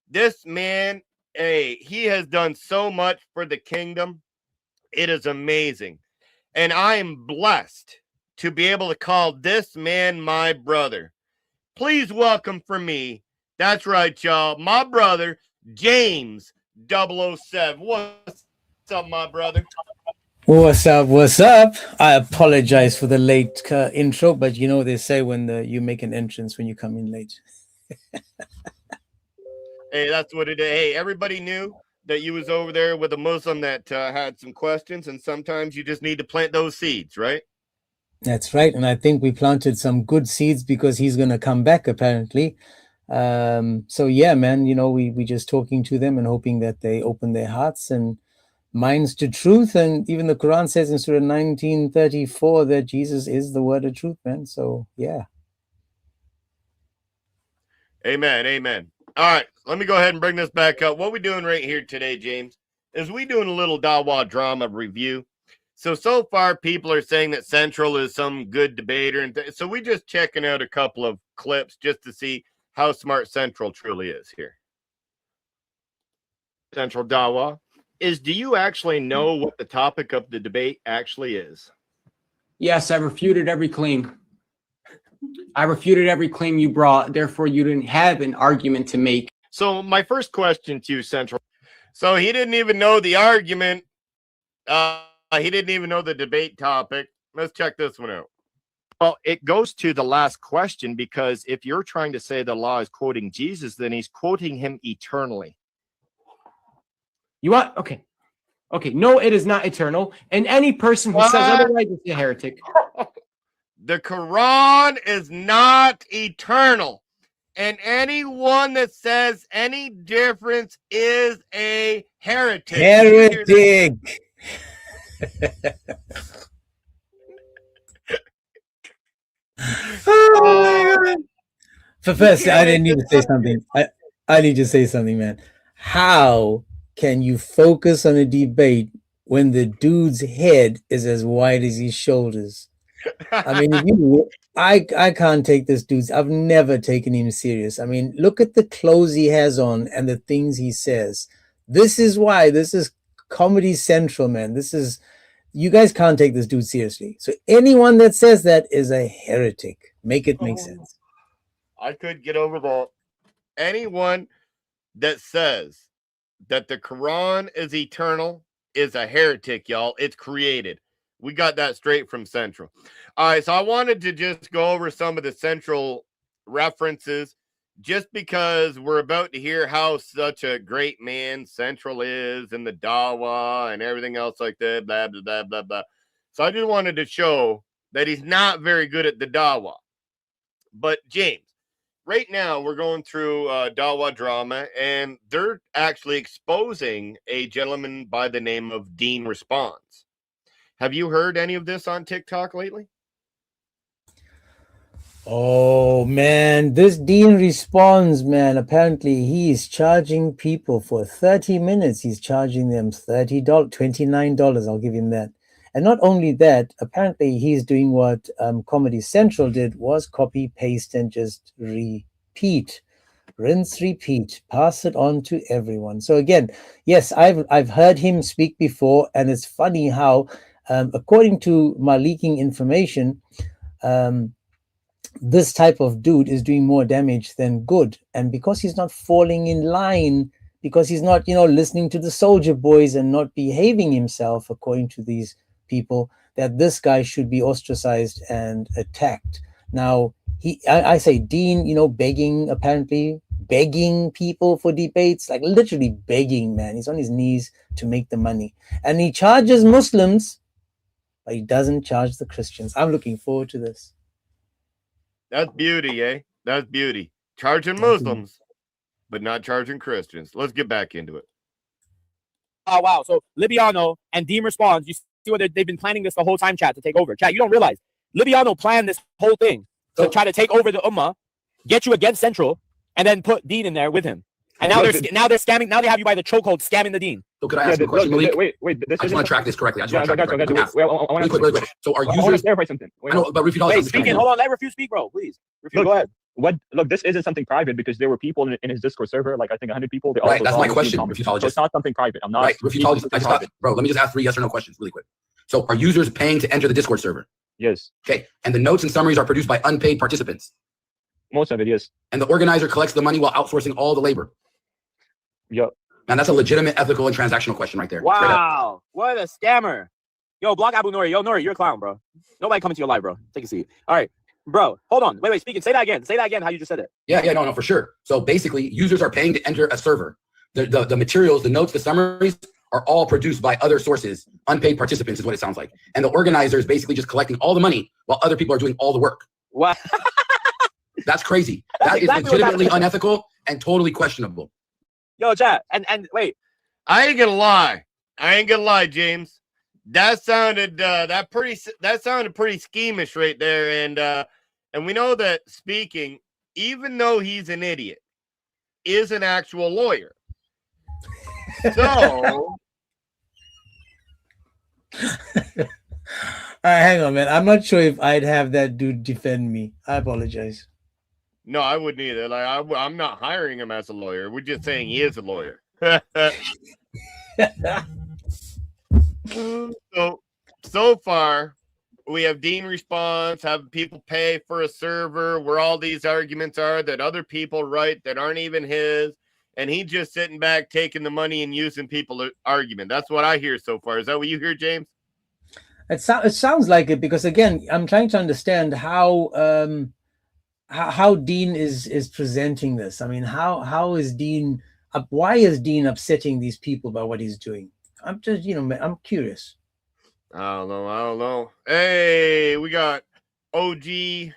This man, he has done so much for the kingdom. It is amazing. And I am blessed to be able to call this man my brother. Please welcome for me, that's right, y'all, my brother, James 007. What's up, my brother? What's up? What's up? I apologize for the late intro, but you know they say when you make an entrance when you come in late. Hey, that's what it is. Hey, everybody knew that you was over there with a Muslim that had some questions, and sometimes you just need to plant those seeds, right? That's right, and I think we planted some good seeds because he's going to come back apparently. So yeah, man, we just talking to them and hoping that they open their hearts and minds to truth. And even the Quran says in Surah 1934 that Jesus is the word of truth, man. So yeah. Amen. All right, let me go ahead and bring this back up. What we doing right here today, James, is we doing a little Dawah Drama review. So far, people are saying that Central is some good debater. And so we just checking out a couple of clips just to see how smart Central truly is here. Central Dawah, do you actually know what the topic of the debate actually is? Yes, I refuted every claim. I refuted every claim you brought. Therefore, you didn't have an argument to make. So my first question to you, Central. So he didn't even know the argument. He didn't even know the debate topic. Let's check this one out. Well, it goes to the last question, because if you're trying to say the law is quoting Jesus, then he's quoting him eternally. You want? Okay. Okay. No, it is not eternal. And any person who says otherwise is a heretic. The Quran is not eternal. And anyone that says any difference is a heretic. Heretic. Oh my God. First, I didn't need to say something. I need to say something, man. How can you focus on a debate when the dude's head is as wide as his shoulders? I mean, I can't take this dude's. I've never taken him serious. I mean, look at the clothes he has on and the things he says. This is why this is Comedy Central, man. This is, you guys can't take this dude seriously. So anyone that says that is a heretic. Make it make sense. I could get over that. Anyone that says that the Quran is eternal is a heretic, y'all. It's created. We got that straight from Central. All right, so I wanted to just go over some of the Central references, just because we're about to hear how such a great man Central is, and the Dawah and everything else like that, blah, blah, blah, blah, blah. So I just wanted to show that he's not very good at the Dawah. But James, right now we're going through Dawah Drama, and they're actually exposing a gentleman by the name of Dean Responds. Have you heard any of this on TikTok lately? Oh man, this Dean Responds, man. Apparently he is charging people for 30 minutes. He's charging them $30, $29. I'll give him that. And not only that, apparently he's doing what Comedy Central did, was copy, paste, and just repeat. Rinse, repeat, pass it on to everyone. So again, yes, I've heard him speak before, and it's funny how, according to my leaking information, this type of dude is doing more damage than good. And because he's not falling in line, because he's not, listening to the soldier boys and not behaving himself according to these people, that this guy should be ostracized and attacked. Now, I say Dean, begging people for debates, like literally begging, man. He's on his knees to make the money. And he charges Muslims, but he doesn't charge the Christians. I'm looking forward to this. That's beauty, eh? That's beauty. Charging Muslims, but not charging Christians. Let's get back into it. Oh, wow. So Libiano and Dean Responds. You see what they've been planning this the whole time, chat, to take over. Chat, you don't realize Libiano planned this whole thing to try to take over the Ummah, get you against Central, and then put Dean in there with him. And now they're scamming. Now they have you by the chokehold, scamming the Dean. So could I ask you a question, Malik? Wait. I just want to track this correctly. I want to quick. So are users? I want to clarify something. I know, but Refugee Wait, speaking. Hold on. Let Refugee speak, bro. Please. Refugee, go ahead. Look, this isn't something private, because there were people in his Discord server, like I think 100 people. They right, that's my question, Refugologist. It's not something private. I'm not. Right, Refugologist. Bro, let me just ask 3 yes or no questions really quick. So are users paying to enter the Discord server? Yes. Okay, and the notes and summaries are produced by unpaid participants? Most of it, yes. And the organizer collects the money while outsourcing all the labor? Yep. Man, that's a legitimate ethical and transactional question right there. Wow, what a scammer. Yo, block Abu Nori. Yo, Nori, you're a clown, bro. Nobody coming to your live, bro. Take a seat. All right, bro, hold on. Wait, speaking. Say that again, how you just said it. Yeah, no, for sure. So basically, users are paying to enter a server. The materials, the notes, the summaries are all produced by other sources. Unpaid participants is what it sounds like. And the organizer is basically just collecting all the money while other people are doing all the work. What? That's crazy. That is legitimately unethical and totally questionable. Yo, chat, and wait. I ain't gonna lie, James. That sounded pretty schemish right there, and we know that Speaking, even though he's an idiot, is an actual lawyer. So All right, hang on, man. I'm not sure if I'd have that dude defend me. I apologize. No, I wouldn't either. Like I'm not hiring him as a lawyer. We're just saying he is a lawyer. So far, we have Dean response, have people pay for a server, where all these arguments are that other people write that aren't even his, and he just sitting back taking the money and using people's argument. That's what I hear so far. Is that what you hear, James? It sounds like it, because again, I'm trying to understand how Dean is presenting this. I mean, how is Dean why is Dean upsetting these people by what he's doing? I'm just, I'm curious. I don't know. Hey, we got OG2ENV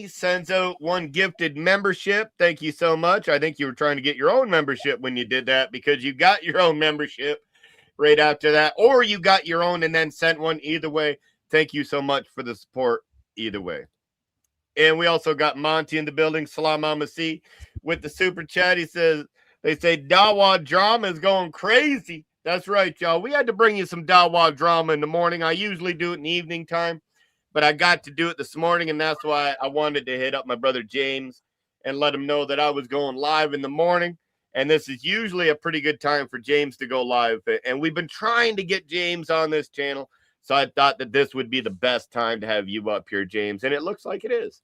sends out 1 gifted membership. Thank you so much. I think you were trying to get your own membership when you did that, because you got your own membership right after that, or you got your own and then sent one. Either way, thank you so much for the support either way. And we also got Monty in the building, Salam Amasi, with the super chat. He says, they say Dawah Drama is going crazy. That's right, y'all. We had to bring you some Dawah Drama in the morning. I usually do it in the evening time, but I got to do it this morning, and that's why I wanted to hit up my brother James and let him know that I was going live in the morning. And this is usually a pretty good time for James to go live. And we've been trying to get James on this channel, so I thought that this would be the best time to have you up here, James, and it looks like it is.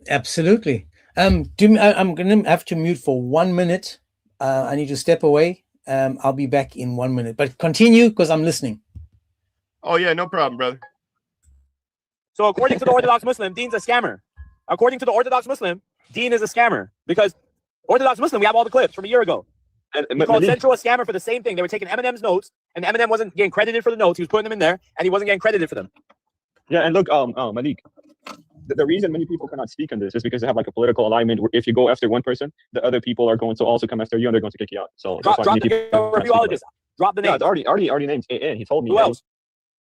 Absolutely. I'm gonna have to mute for 1 minute. I need to step away. I'll be back in 1 minute, but continue because I'm listening. Oh yeah, no problem, brother. So according to the Orthodox Muslim, Dean's a scammer. According to the Orthodox Muslim, Dean is a scammer, because Orthodox Muslim, we have all the clips from a year ago. And we called Central a scammer for the same thing. They were taking Eminem's notes, and Eminem wasn't getting credited for the notes. He was putting them in there, and he wasn't getting credited for them. Yeah, and look, Malik, the reason many people cannot speak on this is because they have like a political alignment where if you go after one person, the other people are going to also come after you, and they're going to kick you out. So drop the reviewologist. Drop the name. Yeah, it's already named AN. He told me. Who else?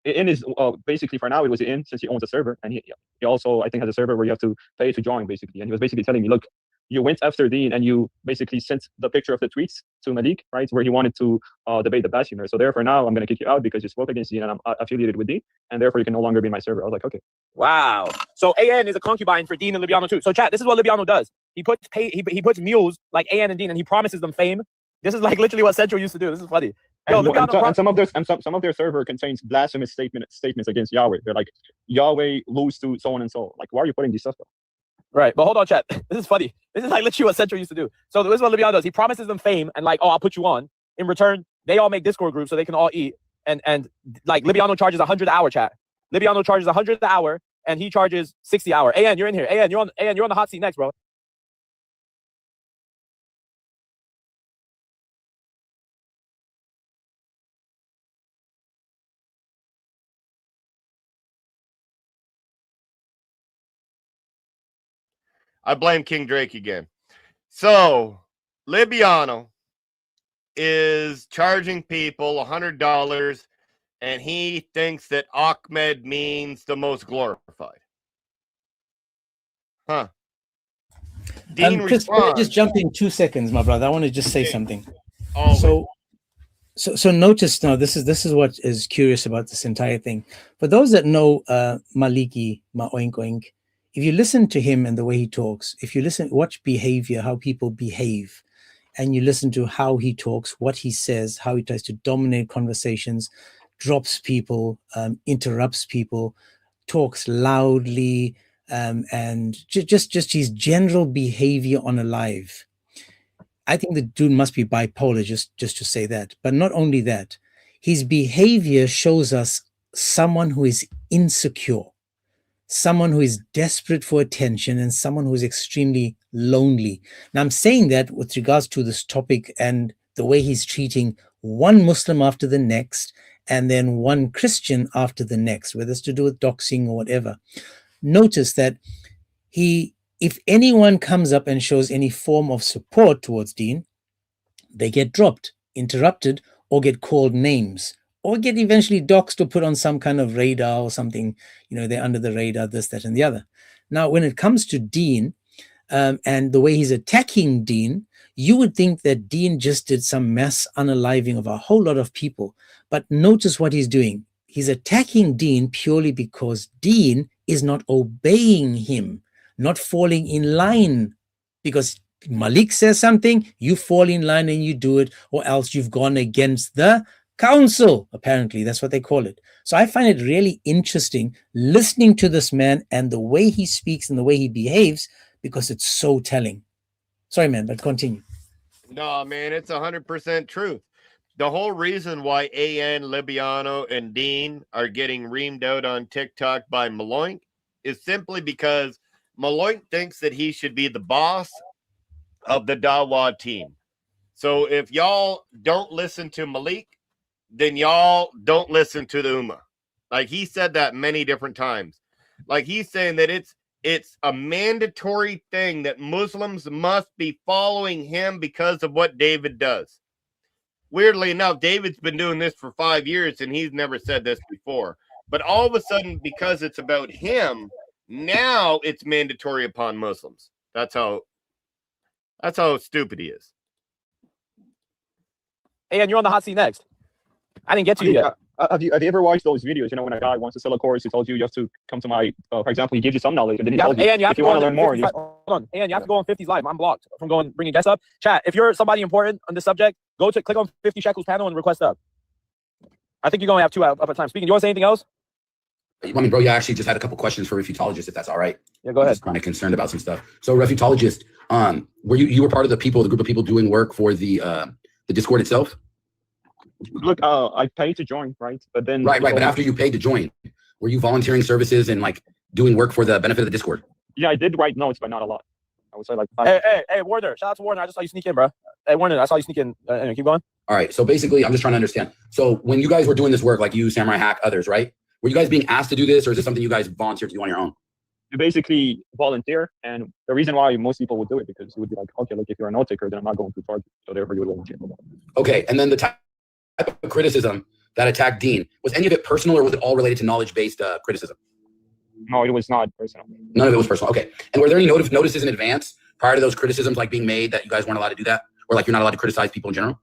AN is basically, for now, it was AN since he owns a server, and he also, I think, has a server where you have to pay to join, basically. And he was basically telling me, look, you went after Dean and you basically sent the picture of the tweets to Malik, right, where he wanted to debate the blasphemer. So therefore now I'm going to kick you out because you spoke against Dean and I'm affiliated with Dean, and therefore you can no longer be in my server. I was like, okay. Wow. So AN is a concubine for Dean and Libiano too. So chat, this is what Libiano does. He puts mules like AN and Dean, and he promises them fame. This is like literally what Central used to do. This is funny. Yo, and some of their server contains blasphemous statements against Yahweh. They're like, Yahweh lose to so on and so. Like, why are you putting these stuff up? Right, but hold on, chat. This is funny. This is like literally what Central used to do. So this is what Libiano does. He promises them fame and like, oh, I'll put you on. In return, they all make Discord groups so they can all eat. And like Libiano charges 100 an hour, chat. Libiano charges 100 an hour, and he charges 60 an hour. AN, you're in here. AN, you're on the hot seat next, bro. I blame King Drake again. So Libiano is charging people $100, and he thinks that Ahmed means the most glorified. Huh. Dean Chris, let me just jump in 2 seconds, my brother. I want to just say something. So notice now, this is what is curious about this entire thing. For those that know Maliki Maoink Oink, if you listen to him and the way he talks, if you watch behavior, how people behave, and you listen to how he talks, what he says, how he tries to dominate conversations, drops people, interrupts people, talks loudly, and just his general behavior on a live. I think the dude must be bipolar, just to say that. But not only that, his behavior shows us someone who is insecure, someone who is desperate for attention, and someone who is extremely lonely. Now, I'm saying that with regards to this topic and the way he's treating one Muslim after the next, and then one Christian after the next, whether it's to do with doxing or whatever. Notice that if anyone comes up and shows any form of support towards Dean, they get dropped, interrupted, or get called names, or get eventually doxed or put on some kind of radar or something. They're under the radar, this, that, and the other. Now, when it comes to Dean and the way he's attacking Dean, you would think that Dean just did some mass unaliving of a whole lot of people. But notice what he's doing. He's attacking Dean purely because Dean is not obeying him, not falling in line. Because Malik says something, you fall in line and you do it, or else you've gone against the council. Apparently, that's what they call it. So I find it really interesting listening to this man and the way he speaks and the way he behaves, because it's so telling. Sorry, man, but continue. No, man, it's 100% truth. The whole reason why AN, Libiano, and Dean are getting reamed out on TikTok by Maloink is simply because Maloink thinks that he should be the boss of the Dawah team. So if y'all don't listen to Malik, then y'all don't listen to the Ummah. Like, he said that many different times. Like, he's saying that it's a mandatory thing that Muslims must be following him because of what David does. Weirdly enough, David's been doing this for 5 years and he's never said this before. But all of a sudden, because it's about him, now it's mandatory upon Muslims. That's how stupid he is. Hey, and you're on the hot seat next. I didn't get to you yet. Have you ever watched those videos? You know, when a guy wants to sell a course, he tells you have to come to my, for example, he gives you some knowledge, and then he tells you, and you have if to you want to learn more, you hold on. And you have to go on 50's live. I'm blocked from bringing guests up. Chat, if you're somebody important on this subject, click on 50 Shekels panel and request up. I think you're going to have two up at a time. Speaking, you want to say anything else? I mean, bro, you actually just had a couple questions for refutologists, if that's all right. Yeah, go ahead. I'm just kind of concerned about some stuff. So, refutologist, were you were part of the group of people doing work for the Discord itself? Look, I paid to join, right? But then right. But after you paid to join, were you volunteering services and like doing work for the benefit of the Discord? Yeah, I did write notes, but not a lot. I would say like. Hey, Warner! Shout out to Warner. I just saw you sneak in, bro. Hey, Warner, I saw you sneak in. Anyway, keep going. All right. So basically, I'm just trying to understand. So when you guys were doing this work, like you, Samurai Hack, others, right? Were you guys being asked to do this, or is this something you guys volunteered to do on your own? You basically volunteer, and the reason why most people would do it because it would be like, okay, look, if you're a note taker, then I'm not going to charge you, so therefore you would volunteer. Okay, and then the type of criticism that attacked Dean, was any of it personal, or was it all related to knowledge-based criticism? No, it was not personal. None of it was personal. Okay, and were there any notices in advance prior to those criticisms like being made that you guys weren't allowed to do that, or like you're not allowed to criticize people in general?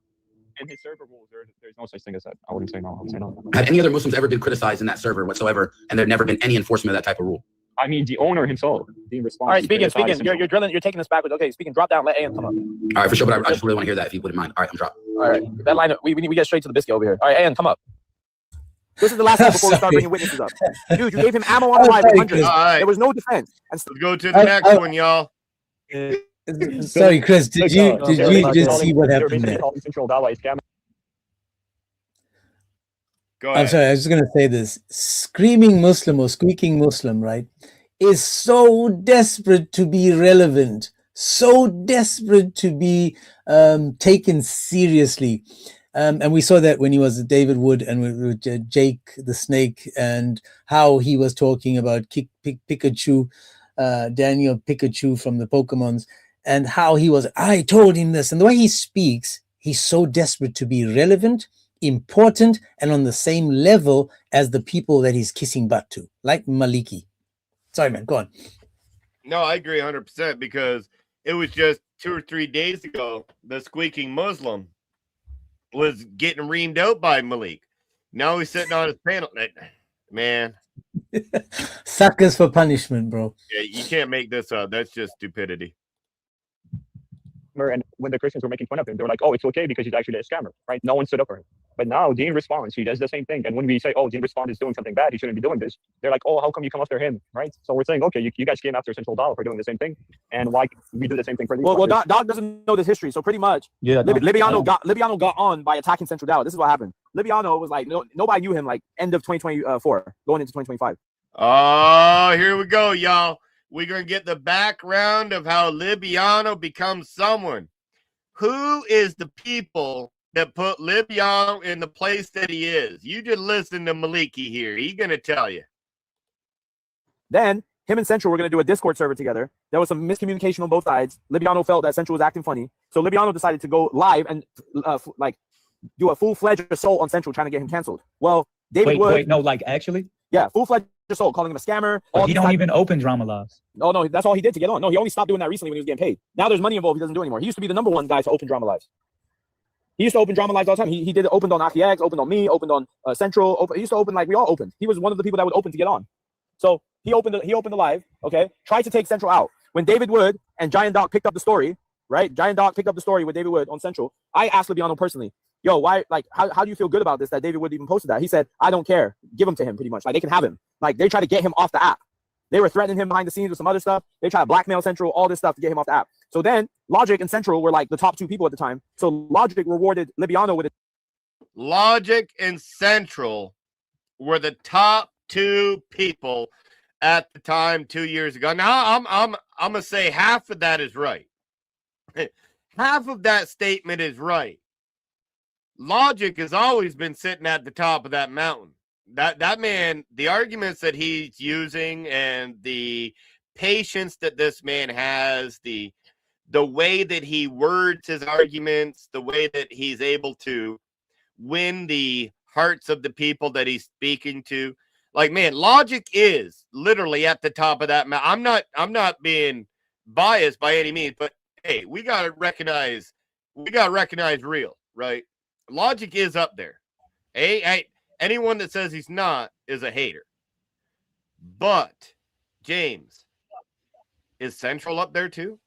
In his server rules, there's no such thing as that. I wouldn't say no. I would say no. Had any other Muslims ever been criticized in that server whatsoever, and there'd never been any enforcement of that type of rule? I mean, the owner himself, Dean responds. All right, speaking. You're drilling. You're taking this backwards. Okay, speaking. Drop down. Let AM come up. All right, for sure. But I just really want to hear that if you wouldn't mind. All right, I'm dropping. All right, that line. We get straight to the biscuit over here. All right, AM, come up. This is the last time before we start bringing witnesses up. Dude, you gave him ammo on the live. There was no defense. Let's go to the next one, y'all. Sorry, Chris. Did you just see what happened there? Go ahead. I'm sorry. I was just gonna say this: screaming Muslim or squeaking Muslim, right, is so desperate to be relevant, so desperate to be taken seriously. And we saw that when he was David Wood and with Jake the Snake, and how he was talking about Pikachu, Daniel Pikachu from the Pokemons, and how he was, I told him this. And the way he speaks, he's so desperate to be relevant, important, and on the same level as the people that he's kissing butt to, like Maliki. Sorry, man, go on. No, I agree 100% because it was just 2 or 3 days ago, the squeaking Muslim was getting reamed out by Malik. Now he's sitting on his panel. Man. Suckers for punishment, bro. Yeah, you can't make this up. That's just stupidity. And when the Christians were making fun of him, they were like, oh, it's okay because he's actually a scammer, right? No one stood up for him. But now Dean responds, he does the same thing. And when we say, oh, Dean responds is doing something bad, he shouldn't be doing this, they're like, oh, how come you come after him, right? So we're saying, okay, you guys came after Central Dawah for doing the same thing, and why we do the same thing for these? Well, Doc doesn't know this history, so pretty much, Libiano got on by attacking Central Dawah. This is what happened. Libiano was like, nobody knew him like end of 2024, going into 2025. Oh, here we go, y'all. We're going to get the background of how Libiano becomes someone. Who is the people that put Libiano in the place that he is? You just listen to Maliki here. He's going to tell you. Then, him and Central were going to do a Discord server together. There was some miscommunication on both sides. Libiano felt that Central was acting funny. So Libiano decided to go live and do a full-fledged assault on Central, trying to get him canceled. Well, David Wood... Wait, no, like actually? Yeah, full-fledged assault, calling him a scammer. He don't even open drama lives. No, that's all he did to get on. No, he only stopped doing that recently when he was getting paid. Now there's money involved. He doesn't do it anymore. He used to be the #1 guy to open drama lives. He used to open drama lives all the time. He opened on AkiX, opened on me, opened on Central. He used to open like we all opened. He was one of the people that would open to get on. So he opened the live, okay? Tried to take Central out. When David Wood and Giant Dog picked up the story, right? Giant Dog picked up the story with David Wood on Central. I asked Libiano personally, yo, why, like, how do you feel good about this that David Wood even posted that? He said, I don't care. Give him to him, pretty much. Like, they can have him. Like, they try to get him off the app. They were threatening him behind the scenes with some other stuff. They try to blackmail Central, all this stuff to get him off the app. So then Logic and Central were like the top 2 people at the time. So Logic rewarded Libiano with it. Logic and Central were the top 2 people at the time 2 years ago. Now I'm gonna say half of that is right. Half of that statement is right. Logic has always been sitting at the top of that mountain. That man, the arguments that he's using and the patience that this man has, the way that he words his arguments, the way that he's able to win the hearts of the people that he's speaking to. Like, man, Logic is literally at the top of that mountain. I'm not being biased by any means, but hey, we gotta recognize real, right? Logic is up there. Anyone that says he's not is a hater. But James, is Central up there too?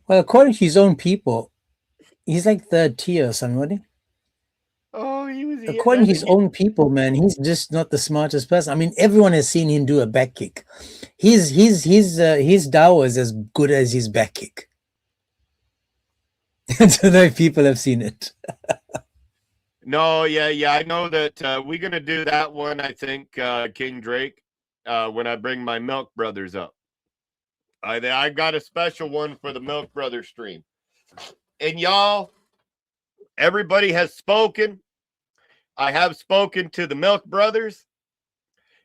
Well, according to his own people, he's like 3rd tier or something, wasn't he? Oh, he was. According to his own people, man, he's just not the smartest person. I mean, everyone has seen him do a back kick. His Dawah is as good as his back kick. So no people have seen it. No, yeah, I know that we're gonna do that one. I think King Drake, when I bring my Milk Brothers up. I got a special one for the Milk Brothers stream. And y'all, everybody has spoken. I have spoken to the Milk Brothers.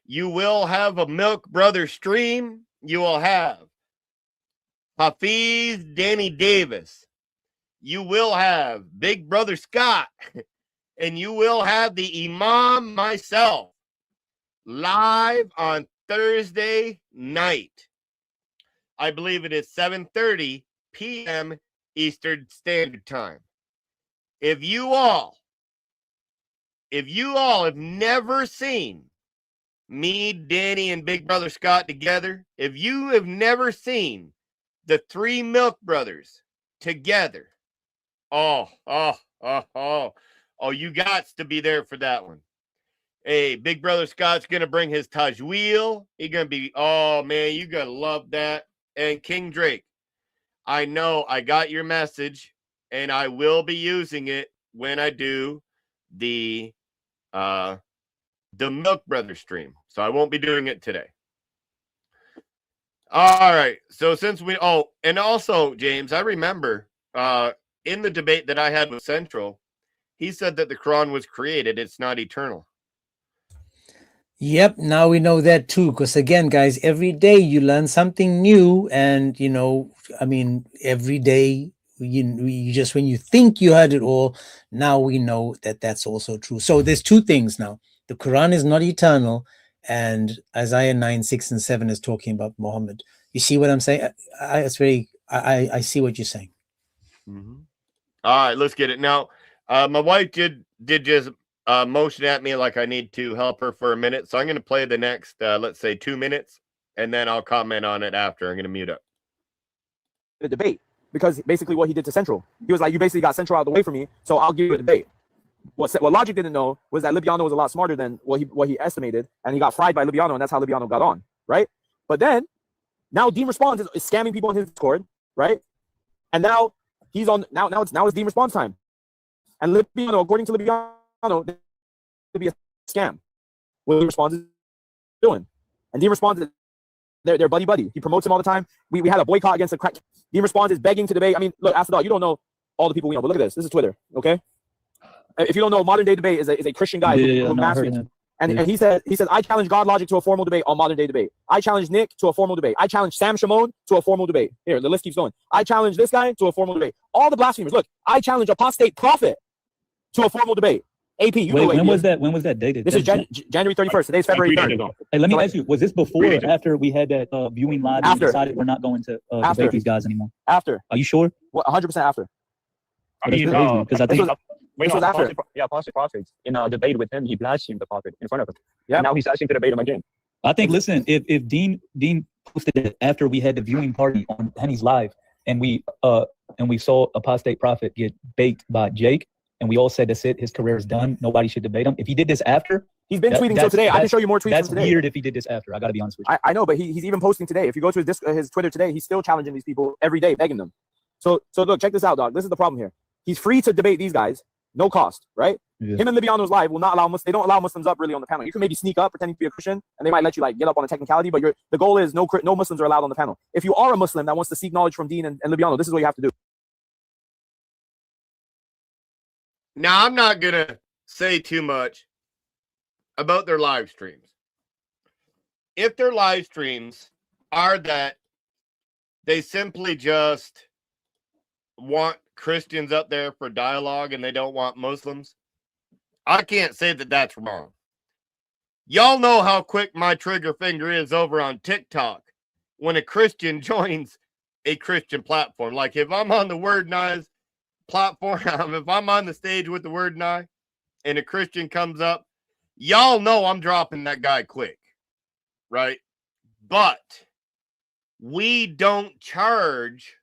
You will have a Milk Brother stream. You will have Hafiz Danny Davis. You will have Big Brother Scott. And you will have the Imam myself live on Thursday night. I believe it is 7:30 p.m. Eastern Standard Time. If you all have never seen me, Danny, and Big Brother Scott together, if you have never seen the 3 Milk Brothers together, oh, you got to be there for that one. Hey, Big Brother Scott's going to bring his Tajweel. He's going to be, oh, man, you're going to love that. And King Drake, I know I got your message, and I will be using it when I do the Milk Brother stream. So I won't be doing it today. All right. So since and also, James, I remember in the debate that I had with Central, he said that the Quran was created. It's not eternal. Yep, now we know that too. Because again, guys, every day you learn something new, and I mean, every day you just, when you think you heard it all, now we know that that's also true. So there's 2 things now: the Quran is not eternal, and Isaiah 9, 6, and 7 is talking about Muhammad. You see what I'm saying? I see what you're saying. Mm-hmm. All right, let's get it now. My wife did just motion at me like I need to help her for a minute. So I'm going to play the next, let's say 2 minutes, and then I'll comment on it after. I'm going to mute up. The debate, because basically what he did to Central, he was like, you basically got Central out of the way for me, so I'll give you a debate. What Logic didn't know was that Libiano was a lot smarter than what he estimated, and he got fried by Libiano, and that's how Libiano got on, right? But then, now Dean Responds is scamming people in his Discord, right? And now he's on, now it's Dean Responds time. And Libiano, according to Libiano, to be a scam. What Dean Responds is doing. And Dean Responds is they're buddy. He promotes him all the time. We had a boycott against the crack. Dean Responds is begging to debate. I mean, look, after all, you don't know all the people we know, but look at this. This is Twitter, okay? If you don't know, Modern Day Debate is a Christian guy who masters. And he says, I challenge God Logic to a formal debate on Modern Day Debate. I challenge Nick to a formal debate. I challenge Sam Shimon to a formal debate. Here, the list keeps going. I challenge this guy to a formal debate. All the blasphemers. Look, I challenge Apostate Prophet to a formal debate. AP, you know when was that? When was that dated? This is January 31st. Today's February 3rd. Hey, let me ask you: was this before or after we had that viewing live and decided we're not going to debate these guys anymore? After. Are you sure? 100% after. Because I think this was after. Apostle Prophet in a debate with him, he blasphemed the prophet in front of him. Yeah. And now he's asking to debate him again. I think. Listen, if Dean posted it after we had the viewing party on Henny's live, and we saw apostate prophet get baked by Jake, and we all said that's it. His career is done. Nobody should debate him. If he did this after, he's been tweeting till today. I can show you more tweets That's from today. weird if he did this after. I got to be honest with you. I know, but he's even posting today. If you go to his Twitter today, he's still challenging these people every day, begging them. So look, check this out, dog. This is the problem here. He's free to debate these guys, no cost, right? Yeah. Him and Libiano's live will not allow Muslims. They don't allow Muslims up really on the panel. You can maybe sneak up pretending to be a Christian, and they might let you like get up on a technicality. But the goal is no Muslims are allowed on the panel. If you are a Muslim that wants to seek knowledge from Dean and Libiano, this is what you have to do. Now, I'm not going to say too much about their live streams. If their live streams are that they simply just want Christians up there for dialogue and they don't want Muslims, I can't say that that's wrong. Y'all know how quick my trigger finger is over on TikTok when a Christian joins a Christian platform. Like if I'm on the Word Nye's platform, if I'm on the stage with the Word Nye and a Christian comes up, y'all know I'm dropping that guy quick, right? But we don't charge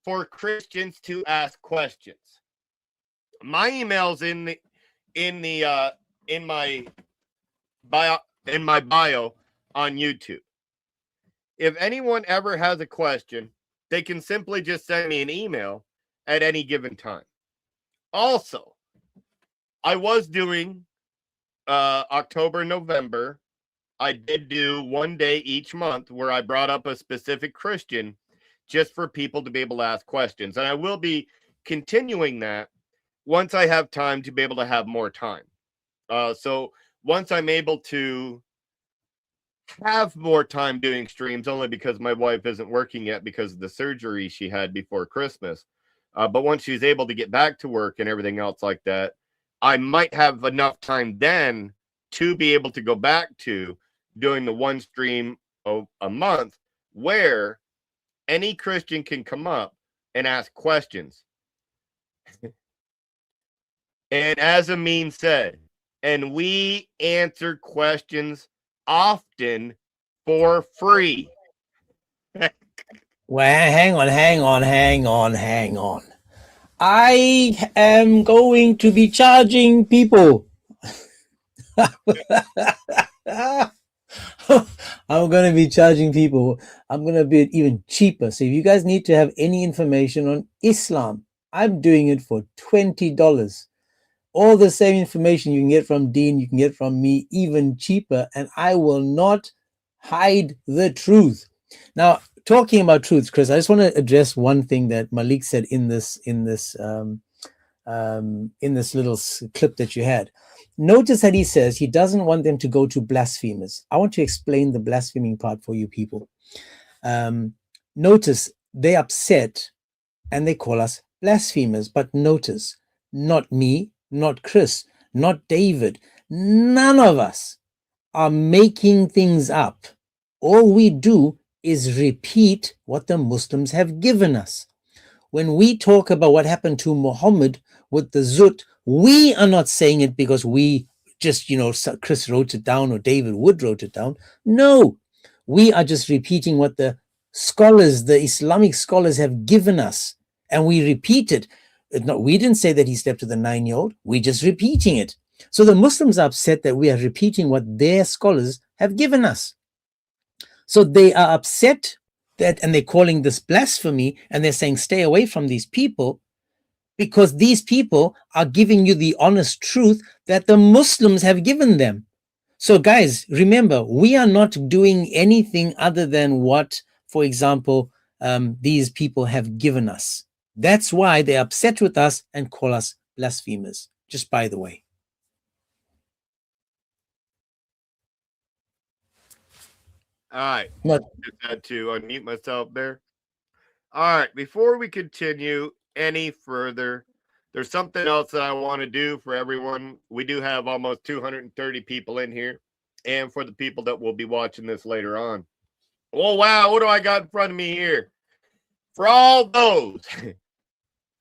for Christians to ask questions. My email's in my bio on YouTube. If anyone ever has a question, they can simply just send me an email at any given time. Also, I was doing October, November. I did do one day each month where I brought up a specific Christian just for people to be able to ask questions. And I will be continuing that once I have time to be able to have more time. So once I'm able to have more time doing streams, only because my wife isn't working yet because of the surgery she had before Christmas. But once she's able to get back to work and everything else like that, I might have enough time then to be able to go back to doing the one stream a month where any Christian can come up and ask questions. And as Amin said, and we answer questions often for free. Well, hang on. I am going to be charging people. I'm going to be charging people. I'm going to be even cheaper. So if you guys need to have any information on Islam, I'm doing it for $20. All the same information you can get from Dean, you can get from me, even cheaper, and I will not hide the truth. Now, talking about truths, Chris, I just want to address one thing that Malik said in this little clip that you had. Notice that he says he doesn't want them to go to blasphemers. I want to explain the blaspheming part for you people. Notice they're upset and they call us blasphemers. But notice, not me, not Chris, not David, none of us are making things up. All we do is repeat what the Muslims have given us. When we talk about what happened to Muhammad with the Zut, we are not saying it because we just, Chris wrote it down or David Wood wrote it down. No, we are just repeating what the scholars, the Islamic scholars have given us, and we repeat it. No, we didn't say that he slept with a 9-year-old. We're just repeating it. So the Muslims are upset that we are repeating what their scholars have given us. So they are upset that, and they're calling this blasphemy, and they're saying, stay away from these people, because these people are giving you the honest truth that the Muslims have given them. So guys, remember, we are not doing anything other than what, for example, these people have given us. That's why they're upset with us and call us blasphemers, just by the way. All right. Just had to unmute myself there. All right. Before we continue any further, there's something else that I want to do for everyone. We do have almost 230 people in here, and for the people that will be watching this later on. Oh, wow. What do I got in front of me here? For all those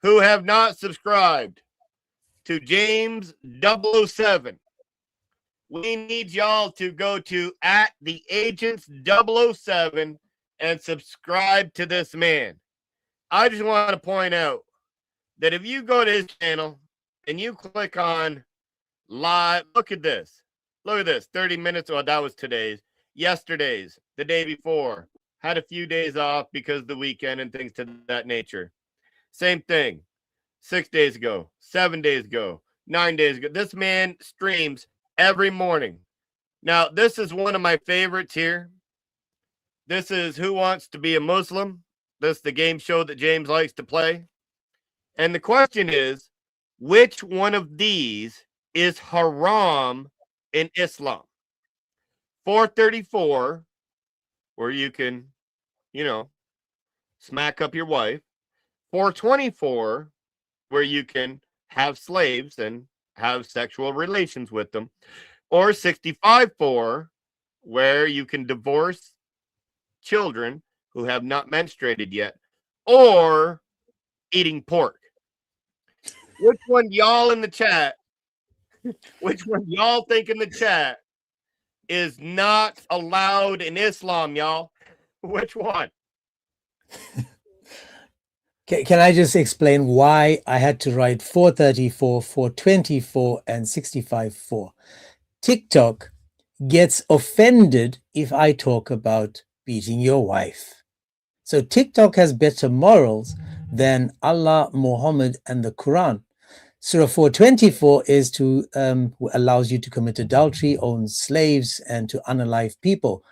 who have not subscribed to James 007, we need y'all to go to @theagents007 and subscribe to this man. I just want to point out that if you go to his channel and you click on live, look at this. Look at this. 30 minutes. Well, that was today's. Yesterday's. The day before. Had a few days off because of the weekend and things to that nature. Same thing. 6 days ago. 7 days ago. 9 days ago. This man streams every morning. Now, this is one of my favorites here. This is Who Wants to Be a Muslim? This is the game show that James likes to play. And the question is, which one of these is haram in Islam? 434, where you can, smack up your wife. 424, where you can have slaves and have sexual relations with them. Or 65-4, where you can divorce children who have not menstruated yet, or eating pork. Which one y'all in the chat, which one y'all think in the chat is not allowed in Islam, y'all? Which one? Can I just explain why I had to write 434, 424, and 65-4? TikTok gets offended if I talk about beating your wife. So TikTok has better morals than Allah, Muhammad, and the Quran. Surah 424 is to allows you to commit adultery, own slaves, and to unalive people.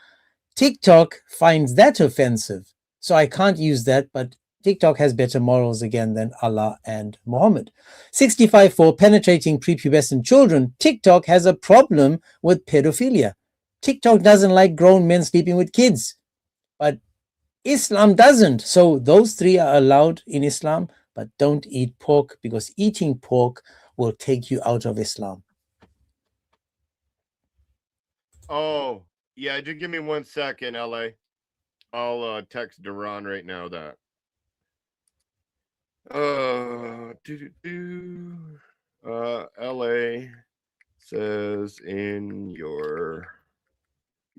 TikTok finds that offensive, so I can't use that, but TikTok has better morals again than Allah and Muhammad. 65-4, penetrating prepubescent children. TikTok has a problem with pedophilia. TikTok doesn't like grown men sleeping with kids, but Islam doesn't. So those three are allowed in Islam, but don't eat pork, because eating pork will take you out of Islam. Oh, yeah, just give me 1 second, LA. I'll text Duran right now that. LA says in your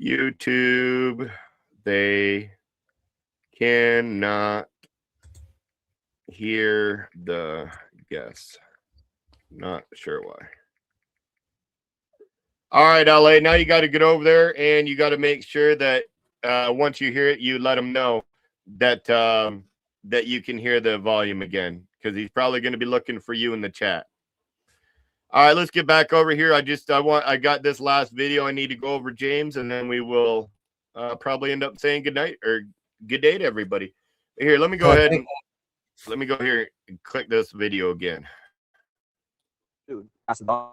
YouTube they cannot hear the guess. Not sure why. All right, LA, now you got to get over there and you got to make sure that once you hear it, you let them know that that you can hear the volume again, because he's probably going to be looking for you in the chat. All right, let's get back over here. I got this last video I need to go over, James, and then we will probably end up saying good night or good day to everybody. Here, let me go ahead and let me go here and click this video again. Dude, ask the dog.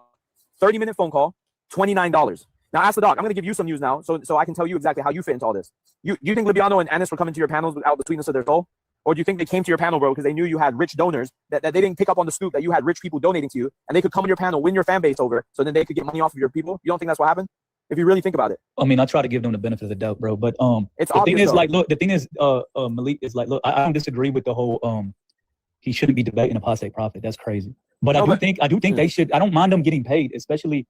30-minute phone call, $29. Now ask the dog. I'm going to give you some news now, so I can tell you exactly how you fit into all this. You think Libiano and Anis were coming to your panels without the sweetness of their soul? Or do you think they came to your panel, bro, because they knew you had rich donors, that they didn't pick up on the scoop that you had rich people donating to you, and they could come on your panel, win your fan base over, so then they could get money off of your people? You don't think that's what happened? If you really think about it. I mean, I try to give them the benefit of the doubt, bro. But it's the thing is, though. like, look, the thing is, Malik is like, look, I don't disagree with the whole he shouldn't be debating apostate prophet. That's crazy. But I do think they should. I don't mind them getting paid, especially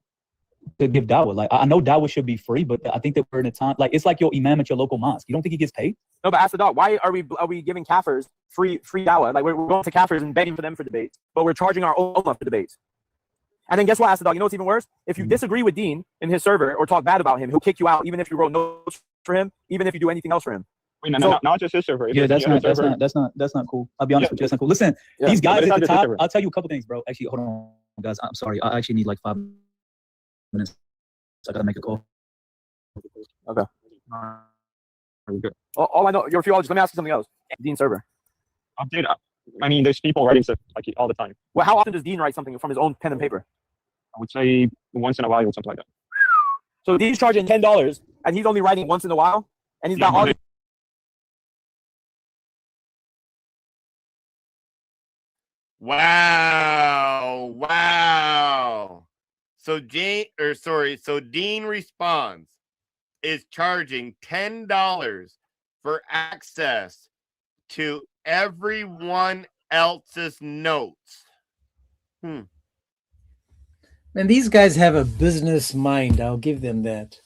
to give dawah. Like, I know dawah should be free, but I think that we're in a time, like, it's like your imam at your local mosque. You don't think he gets paid? No, but ask the dog, why are we giving kafirs free dawah? Like, we're going to kafirs and begging for them for debates, but we're charging our own for debates. And then guess what, ask the dog, you know what's even worse? If you disagree with Dean in his server or talk bad about him, he'll kick you out, even if you wrote notes for him, even if you do anything else for him. Wait, not just his server. Yeah, that's not cool. I'll be honest with you, that's not cool. Listen, these guys at the top, I'll tell you a couple things, bro. Actually, hold on, guys. I'm sorry. I actually need like 5 minutes. I gotta make a call. Okay. All I know, you're a theologist. Let me ask you something else. Dean server. Dude, I mean, there's people writing stuff like all the time. Well, how often does Dean write something from his own pen and paper? I would say once in a while or something like that. So Dean's charging $10, and he's only writing once in a while, and he's got all. Wow. So Dean responds is charging $10 for access to everyone else's notes. And these guys have a business mind. I'll give them that.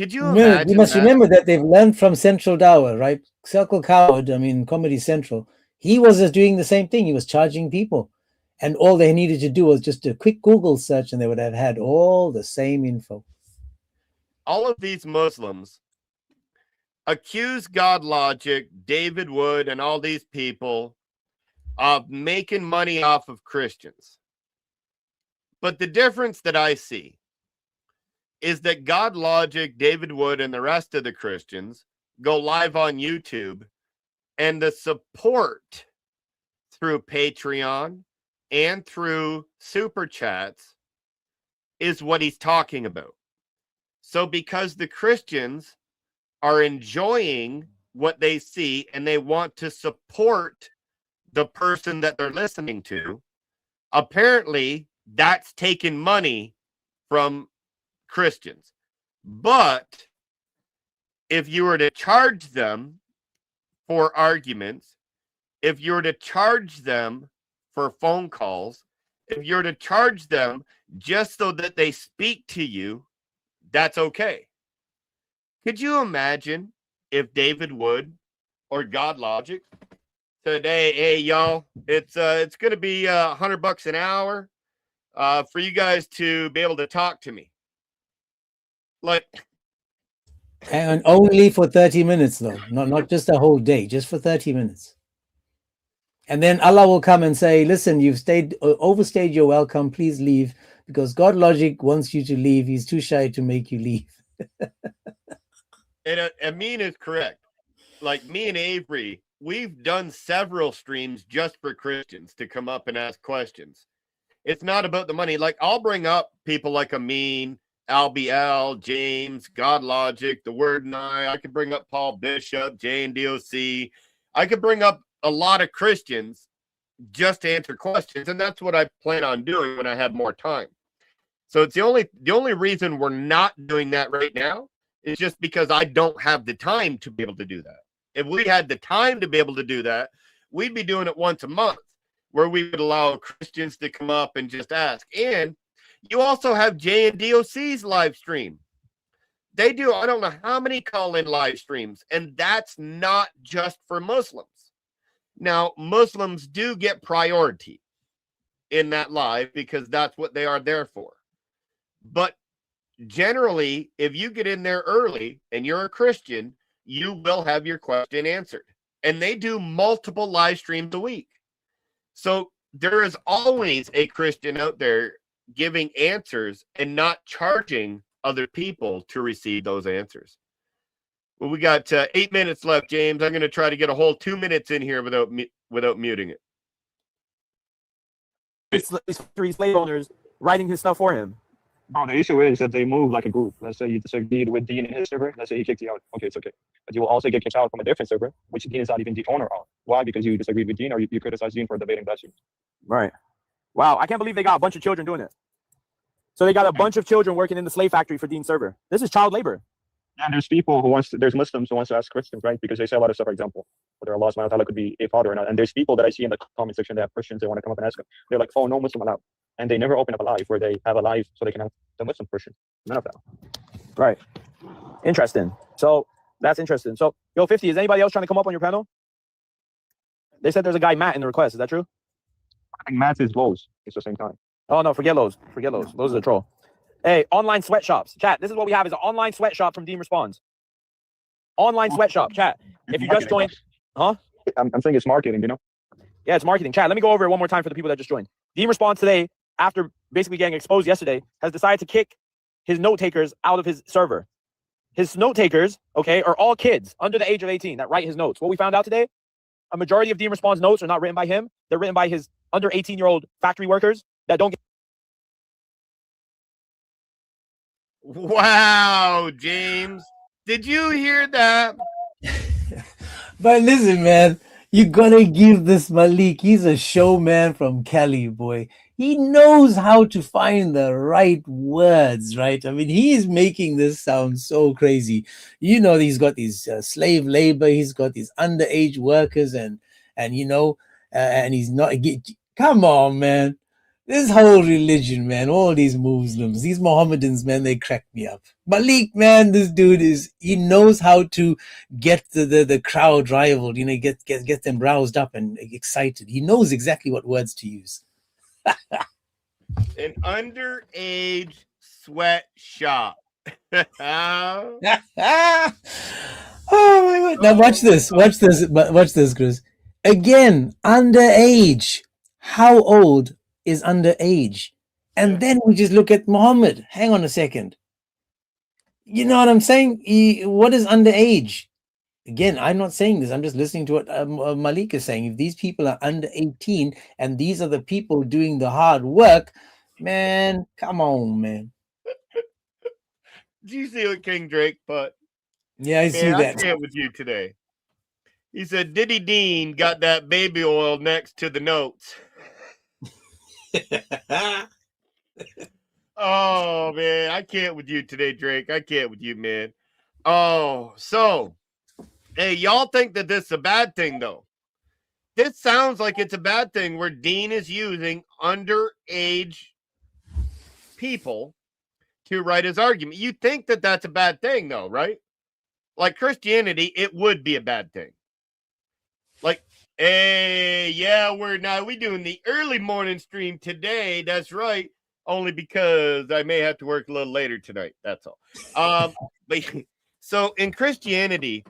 Could you You imagine must that? remember that they've learned from Central Dawah, right? Circle Coward, I mean, Comedy Central. He was just doing the same thing. He was charging people. And all they needed to do was just a quick Google search and they would have had all the same info. All of these Muslims accuse God Logic, David Wood, and all these people of making money off of Christians. But the difference that I see is that God Logic, David Wood, and the rest of the Christians go live on YouTube, and the support through Patreon and through Super Chats is what he's talking about. So because the Christians are enjoying what they see and they want to support the person that they're listening to, apparently that's taking money from Christians. But if you were to charge them for arguments, if you were to charge them for phone calls, if you're to charge them just so that they speak to you, that's okay. Could you imagine if David Wood or God Logic said, hey, y'all, it's going to be $100 an hour for you guys to be able to talk to me. Like, And only for 30 minutes, though, not just a whole day, just for 30 minutes. And then Allah will come and say, listen, you've overstayed your welcome, please leave, because God Logic wants you to leave. He's too shy to make you leave. and Amin is correct. Like me and Avery, we've done several streams just for Christians to come up and ask questions. It's not about the money. Like, I'll bring up people like Amin, LBL, James, God Logic, The Word and I could bring up Paul Bishop, J and DOC. I could bring up a lot of Christians just to answer questions, and that's what I plan on doing when I have more time. So it's the only reason we're not doing that right now is just because I don't have the time to be able to do that. If we had the time to be able to do that, we'd be doing it once a month, where we would allow Christians to come up and just ask. And you also have J and DOC's live stream. They do, I don't know how many call-in live streams, and that's not just for Muslims. Now, Muslims do get priority in that live because that's what they are there for. But generally, if you get in there early and you're a Christian, you will have your question answered. And they do multiple live streams a week. So there is always a Christian out there giving answers and not charging other people to receive those answers. Well, we got 8 minutes left, James. I'm going to try to get a whole 2 minutes in here without muting it. These three slave owners writing his stuff for him. No, the issue is that they move like a group. Let's say you disagreed with Dean in his server. Let's say he kicked you out. Okay, it's okay. But you will also get kicked out from a different server, which Dean is not even the owner of. Why? Because you disagreed with Dean or you criticized Dean for debating that you. Right. Wow, I can't believe they got a bunch of children doing it. So they got a bunch of children working in the slave factory for Dean's server. This is child labor. And there's people who there's Muslims who wants to ask Christians, right? Because they say a lot of stuff, for example, whether Allah subhanahu wa ta'ala could be a father or not. And there's people that I see in the comment section that have Christians, they want to come up and ask them. They're like, oh, no Muslim allowed. And they never open up a live where they have a live so they can have the Muslim Christian. None of that. Right. Interesting. So that's interesting. So, yo, 50, is anybody else trying to come up on your panel? They said there's a guy, Matt, in the request. Is that true? I think Matt is Lowe's. It's the same time. Oh, no, forget Lowe's. Forget Lowe's. Lowe's is a troll. Hey, online sweatshops. Chat, this is what we have is an online sweatshop from Dean Responds. Online sweatshop. Chat, if you just joined. Huh? I'm saying it's marketing, you know? Yeah, it's marketing. Chat, let me go over it one more time for the people that just joined. Dean Responds today, after basically getting exposed yesterday, has decided to kick his note takers out of his server. His note takers, okay, are all kids under the age of 18 that write his notes. What we found out today, a majority of Dean Responds notes are not written by him. They're written by his under 18-year-old factory workers that don't get. Wow, James. Did you hear that? But listen, man, you gotta give this Malik. He's a showman from Cali, boy. He knows how to find the right words, right? I mean, he is making this sound so crazy. You know, he's got these slave labor. He's got these underage workers, and you know, and he's not. Come on, man. This whole religion, man, all these Muslims, these Mohammedans, man, they crack me up. Malik, man, this dude he knows how to get the crowd rivaled, you know, get them roused up and excited. He knows exactly what words to use. An underage sweatshop. Oh my God. Now watch this, Chris. Again, underage. How old is underage? And then we just look at Muhammad. Hang on a second. You know what I'm saying? What is underage? Again, I'm not saying this. I'm just listening to what Malik is saying. If these people are under 18 and these are the people doing the hard work, man, come on, man. Do you see what King Drake put? Yeah, I see that. I can't with you today. He said Diddy Dean got that baby oil next to the notes. Oh, man. I can't with you today, Drake. I can't with you, man. Oh, so, hey, y'all think that this is a bad thing, though. This sounds like it's a bad thing where Dean is using underage people to write his argument. You think that that's a bad thing, though, right? Like Christianity, it would be a bad thing. Like, hey, yeah, we doing the early morning stream today. That's right. Only because I may have to work a little later tonight. That's all. But so in Christianity,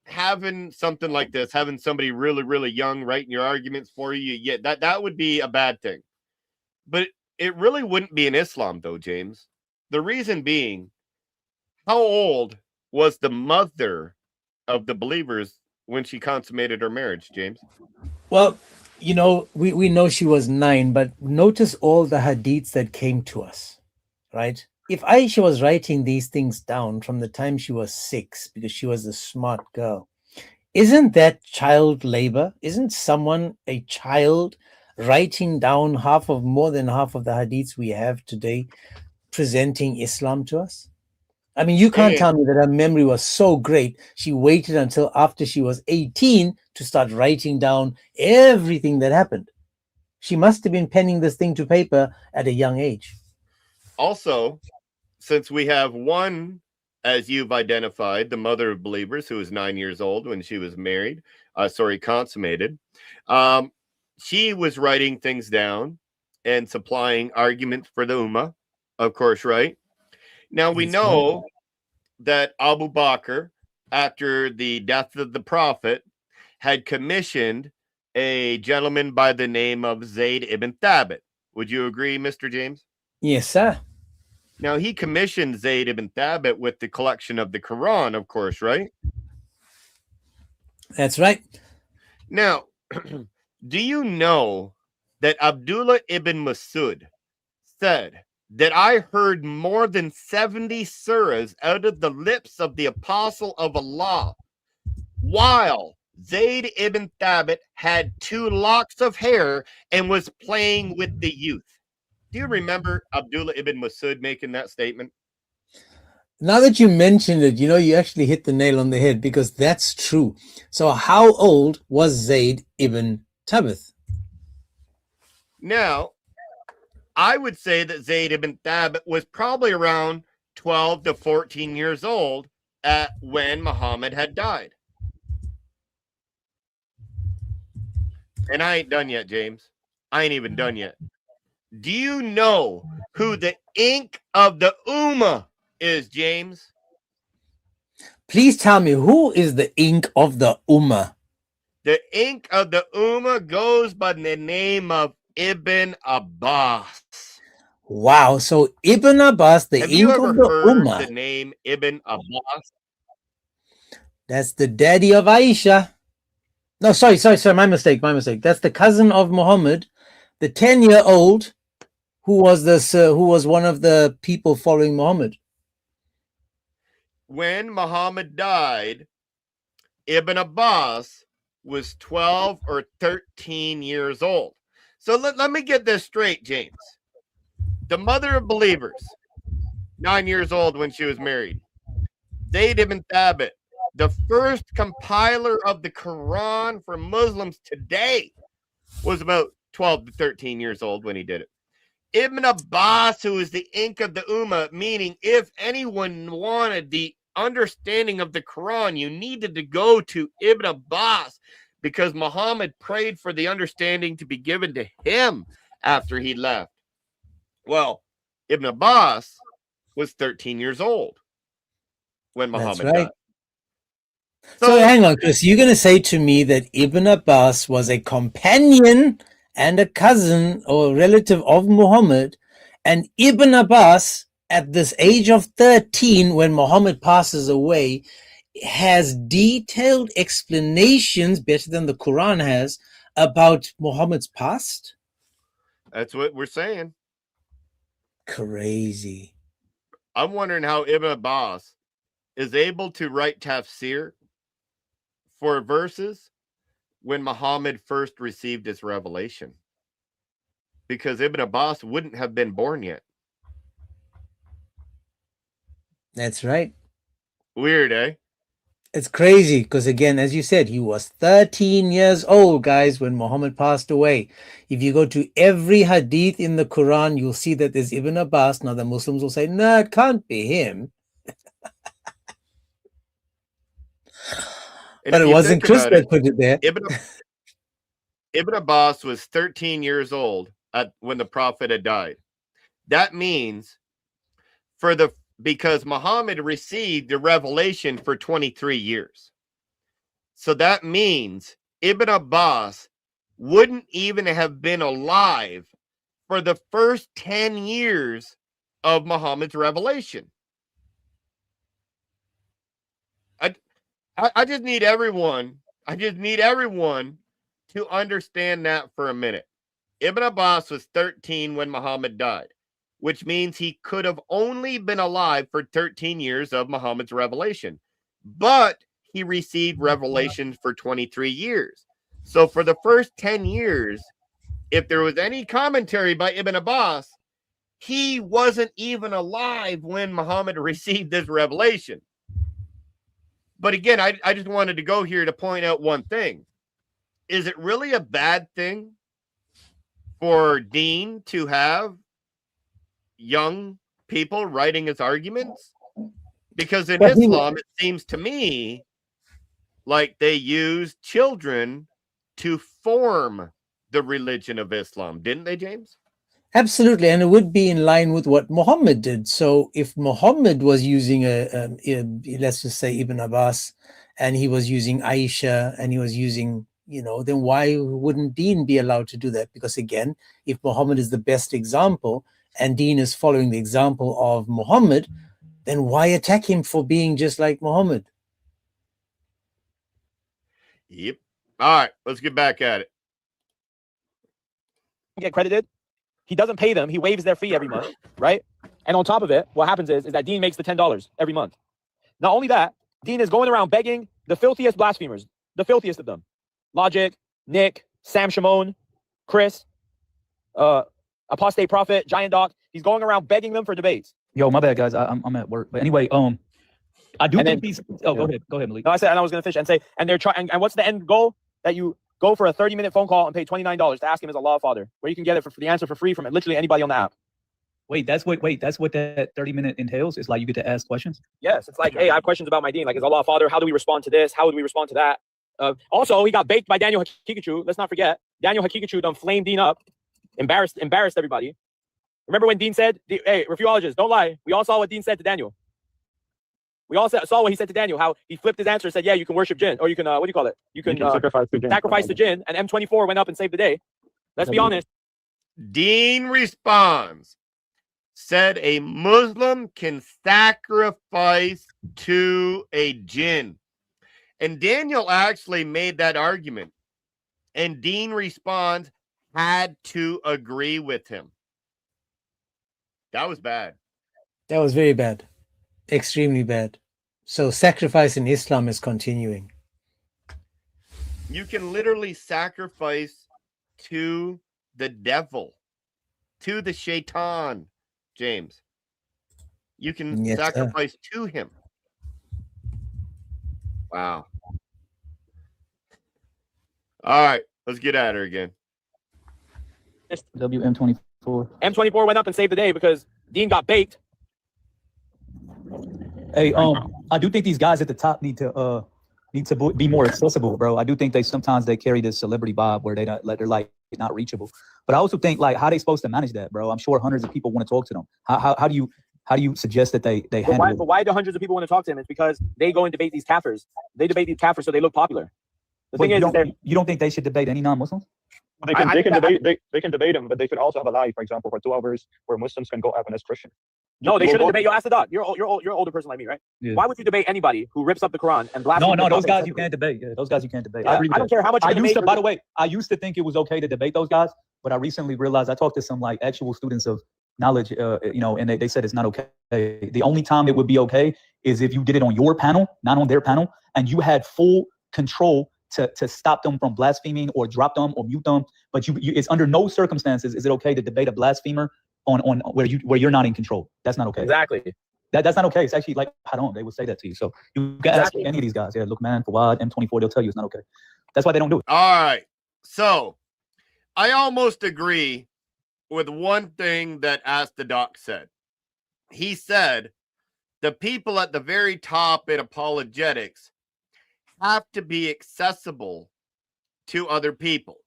having something like this, having somebody really, really young writing your arguments for you, yeah, that would be a bad thing. But it really wouldn't be in Islam, though, James. The reason being, how old was the mother of the believers when she consummated her marriage, James? Well, you know, we know she was 9, but notice all the hadiths that came to us, right? If Aisha was writing these things down from the time she was 6, because she was a smart girl, isn't that child labor? Isn't someone, a child, writing down more than half of the hadiths we have today, presenting Islam to us? I mean, you can't tell me that her memory was so great. She waited until after she was 18 to start writing down everything that happened. She must have been penning this thing to paper at a young age. Also, since we have one, as you've identified, the mother of believers who was 9 years old when she was married, consummated, she was writing things down and supplying arguments for the Ummah, of course, right? Now, we know that Abu Bakr, after the death of the Prophet, had commissioned a gentleman by the name of Zayd ibn Thabit. Would you agree, Mr. James? Yes, sir. Now, he commissioned Zayd ibn Thabit with the collection of the Quran, of course, right? That's right. Now, do you know that Abdullah ibn Masud said that I heard more than 70 surahs out of the lips of the apostle of Allah, while Zayd ibn Thabit had 2 locks of hair and was playing with the youth? Do you remember Abdullah ibn Masud making that statement? Now that you mentioned it, you know, you actually hit the nail on the head, because that's true. So how old was Zayd ibn Thabit? Now, I would say that Zayd ibn Thabit was probably around 12 to 14 years old when Muhammad had died. And I ain't done yet, James. I ain't even done yet. Do you know who the ink of the Ummah is, James? Please tell me, who is the ink of the Ummah? The ink of the Ummah goes by the name of Ibn Abbas. Wow, so Ibn Abbas, the Have ink you ever of the heard Ummah. the name Ibn Abbas? That's the daddy of Aisha. No, sorry, my mistake. That's the cousin of Muhammad, the 10-year-old who was one of the people following Muhammad. When Muhammad died, Ibn Abbas was 12 or 13 years old. So let me get this straight, James. The mother of believers, 9 years old when she was married. Zayd ibn Thabit, the first compiler of the Quran for Muslims today, was about 12 to 13 years old when he did it. Ibn Abbas, who is the ink of the Ummah, meaning if anyone wanted the understanding of the Quran, you needed to go to Ibn Abbas, because Muhammad prayed for the understanding to be given to him after he left. Well, Ibn Abbas was 13 years old when Muhammad right. died. So hang on, Chris. You're going to say to me that Ibn Abbas was a companion and a cousin or relative of Muhammad, and Ibn Abbas, at this age of 13, when Muhammad passes away, has detailed explanations, better than the Quran has, about Muhammad's past? That's what we're saying. Crazy. I'm wondering how Ibn Abbas is able to write tafsir for verses when Muhammad first received his revelation, because Ibn Abbas wouldn't have been born yet. That's right. Weird, eh? It's crazy because, again, as you said, he was 13 years old, guys, when Muhammad passed away. If you go to every hadith in the Quran, you'll see that there's Ibn Abbas. Now, the Muslims will say, no, it can't be him. But it wasn't Chris that put it there. Ibn Abbas was 13 years old when the Prophet had died. That means because Muhammad received the revelation for 23 years. So that means Ibn Abbas wouldn't even have been alive for the first 10 years of Muhammad's revelation. I just need everyone to understand that for a minute. Ibn Abbas was 13 when Muhammad died, which means he could have only been alive for 13 years of Muhammad's revelation. But he received revelation for 23 years. So for the first 10 years, if there was any commentary by Ibn Abbas, he wasn't even alive when Muhammad received this revelation. But again, I just wanted to go here to point out one thing. Is it really a bad thing for Dean to have young people writing his arguments? Because in Islam, it seems to me like they used children to form the religion of Islam. Didn't they, James? Absolutely, and it would be in line with what Muhammad did. So if Muhammad was using let's just say Ibn Abbas, and he was using Aisha, and he was using, then why wouldn't Deen be allowed to do that? Because again, if Muhammad is the best example, and Deen is following the example of Muhammad, then why attack him for being just like Muhammad? Yep. All right, let's get back at it. Get credited. He doesn't pay them. He waives their fee every month, right? And on top of it, what happens is that Dean makes the $10 every month. Not only that, Dean is going around begging the filthiest blasphemers, the filthiest of them. Logic, Nick, Sam Shimon, Chris, Apostate Prophet, Giant Doc. He's going around begging them for debates. Yo, my bad, guys. I'm at work. But anyway, I do think these. Oh, go ahead, Malik. No, I said, and I was going to finish and say, and they're trying. And what's the end goal? That you go for a 30-minute phone call and pay $29 to ask him as Allah Father, where you can get it for the answer for free from literally anybody on the app. Wait, that's what that 30-minute entails? It's like you get to ask questions? Yes, it's like, hey, I have questions about my Deen. Like, is Allah Father? How do we respond to this? How would we respond to that? Also, he got baked by Daniel Hakikachu. Let's not forget, Daniel Hakikachu done flamed Dean up, embarrassed everybody. Remember when Dean said, hey, refuologists, don't lie. We all saw what Dean said to Daniel. We all saw what he said to Daniel, how he flipped his answer and said, yeah, you can worship jinn, or you can, what do you call it? You can sacrifice the jinn, and M24 went up and saved the day. Let's be honest. Dean responds, said a Muslim can sacrifice to a jinn. And Daniel actually made that argument. And Dean responds, had to agree with him. That was bad. That was very bad. Extremely bad. So sacrifice in Islam is continuing. You can literally sacrifice to the devil, to the shaitan, James. You can sacrifice to him. Wow. All right, let's get at her again. WM24 M24 went up and saved the day because Dean got baked. Hey, I do think these guys at the top need to be more accessible, bro. I do think sometimes they carry this celebrity vibe where they're like not reachable. But I also think like how they supposed to manage that, bro. I'm sure hundreds of people want to talk to them. How do you suggest that they handle it? But why do hundreds of people want to talk to him? It's because they go and debate these kafirs. They debate these kafirs so they look popular. The thing is, you don't think they should debate any non-Muslims? They can debate him, but they should also have a live, for example, for 2 hours where Muslims can go up and as Christian. No, they shouldn't debate. Yo, ask the dog. You're an older person like me, right? Yeah. Why would you debate anybody who rips up the Quran and blasphemes? No, those guys you can't debate. Yeah, those guys you can't debate. I don't care how much. By the way, I used to think it was okay to debate those guys, but I recently realized I talked to some like actual students of knowledge, and they said it's not okay. The only time it would be okay is if you did it on your panel, not on their panel, and you had full control to stop them from blaspheming or drop them or mute them. But it's under no circumstances is it okay to debate a blasphemer on where you're not in control. That's not okay. Exactly. That's not okay. It's actually like haram. They would say that to you. So you can ask any of these guys. Yeah, look, man, Fawad, M24, they'll tell you it's not okay. That's why they don't do it. All right. So I almost agree with one thing that Ask the Doc said. He said the people at the very top in apologetics have to be accessible to other people.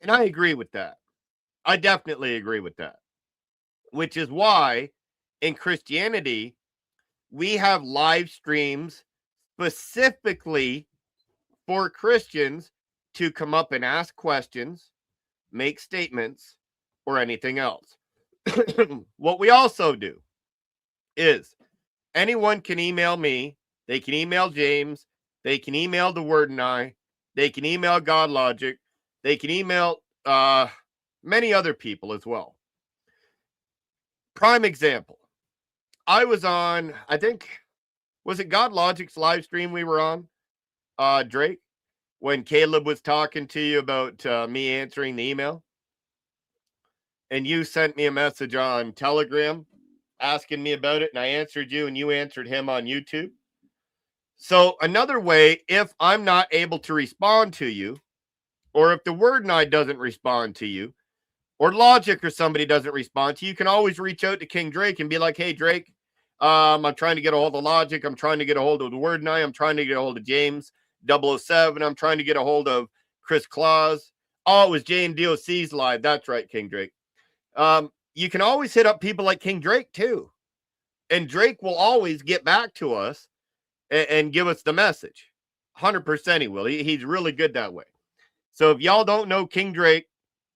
And I agree with that. I definitely agree with that. Which is why in Christianity, we have live streams specifically for Christians to come up and ask questions, make statements, or anything else. What we also do is anyone can email me. They can email James. They can email the Word and I. They can email God Logic. They can email many other people as well. Prime example. I was on, I think, was it God Logic's live stream we were on, Drake, when Caleb was talking to you about me answering the email? And you sent me a message on Telegram asking me about it, and I answered you, and you answered him on YouTube. So another way, if I'm not able to respond to you, or if the Word and I doesn't respond to you, or Logic or somebody doesn't respond to you, you can always reach out to King Drake and be like, hey, Drake, I'm trying to get a hold of Logic. I'm trying to get a hold of the Word and I. I'm trying to get a hold of James 007. I'm trying to get a hold of Chris Claus. Oh, it was Jay and DOC's live. That's right, King Drake. You can always hit up people like King Drake too. And Drake will always get back to us and give us the message. 100% he will. He's really good that way. So if y'all don't know King Drake,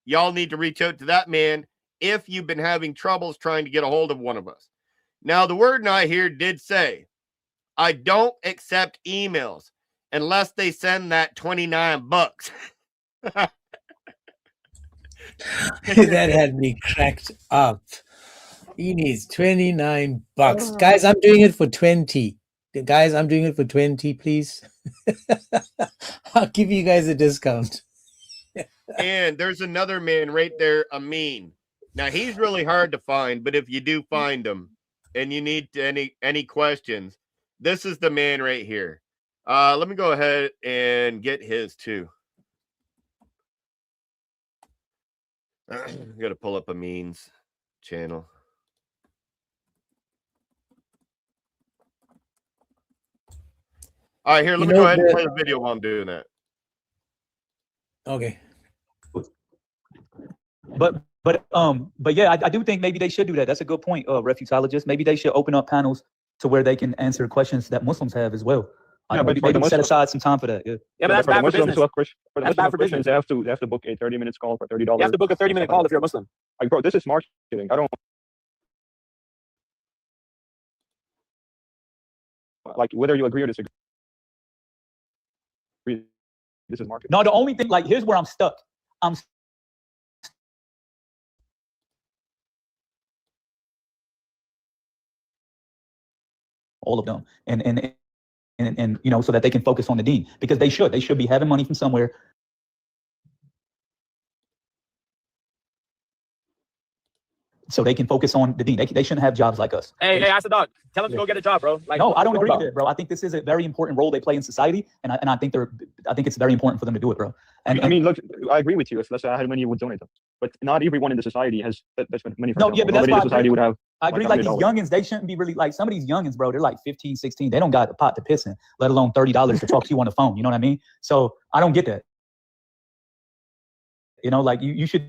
y'all need to reach out to that man if you've been having troubles trying to get a hold of one of us. Now, the Word and I here did say, I don't accept emails unless they send that $29. That had me cracked up. He needs $29. Guys, I'm doing it for 20. Guys, I'm doing it for 20, please. I'll give you guys a discount. And there's another man right there, Amin. Now, he's really hard to find, but if you do find him and you need any questions, this is the man right here. Let me go ahead and get his too. I'm going to pull up Amin's channel. All right, here, let me go ahead and play the video while I'm doing that. Okay. But yeah, I do think maybe they should do that. That's a good point, refutologist. Maybe they should open up panels to where they can answer questions that Muslims have as well. Yeah, maybe set aside some time for that. Yeah, but that's bad for business. For the Muslims, they have to book a 30-minute call for $30. You have to book a 30-minute call if you're a Muslim. Like, bro, this is marketing. I don't like whether you agree or disagree. This is marketing. No, the only thing, like, here's where I'm stuck. All of them, and so that they can focus on the deen, because they should be having money from somewhere. So they can focus on the deen. They shouldn't have jobs like us. Hey, ask the dog. Tell them to go get a job, bro. Like, no, I don't agree with it, bro. I think this is a very important role they play in society, and I think it's very important for them to do it, bro. I mean, look, I agree with you. Let's say how many you would donate them. But not everyone in the society has that much money. For No, example. yeah, but that's Nobody in why the society would have. I agree. Like these $100. youngins, they shouldn't be really like some of these youngins, bro. They're like 15, 16. They don't got a pot to piss in, let alone $30 to talk to you on the phone. You know what I mean? So I don't get that. You know, like you should.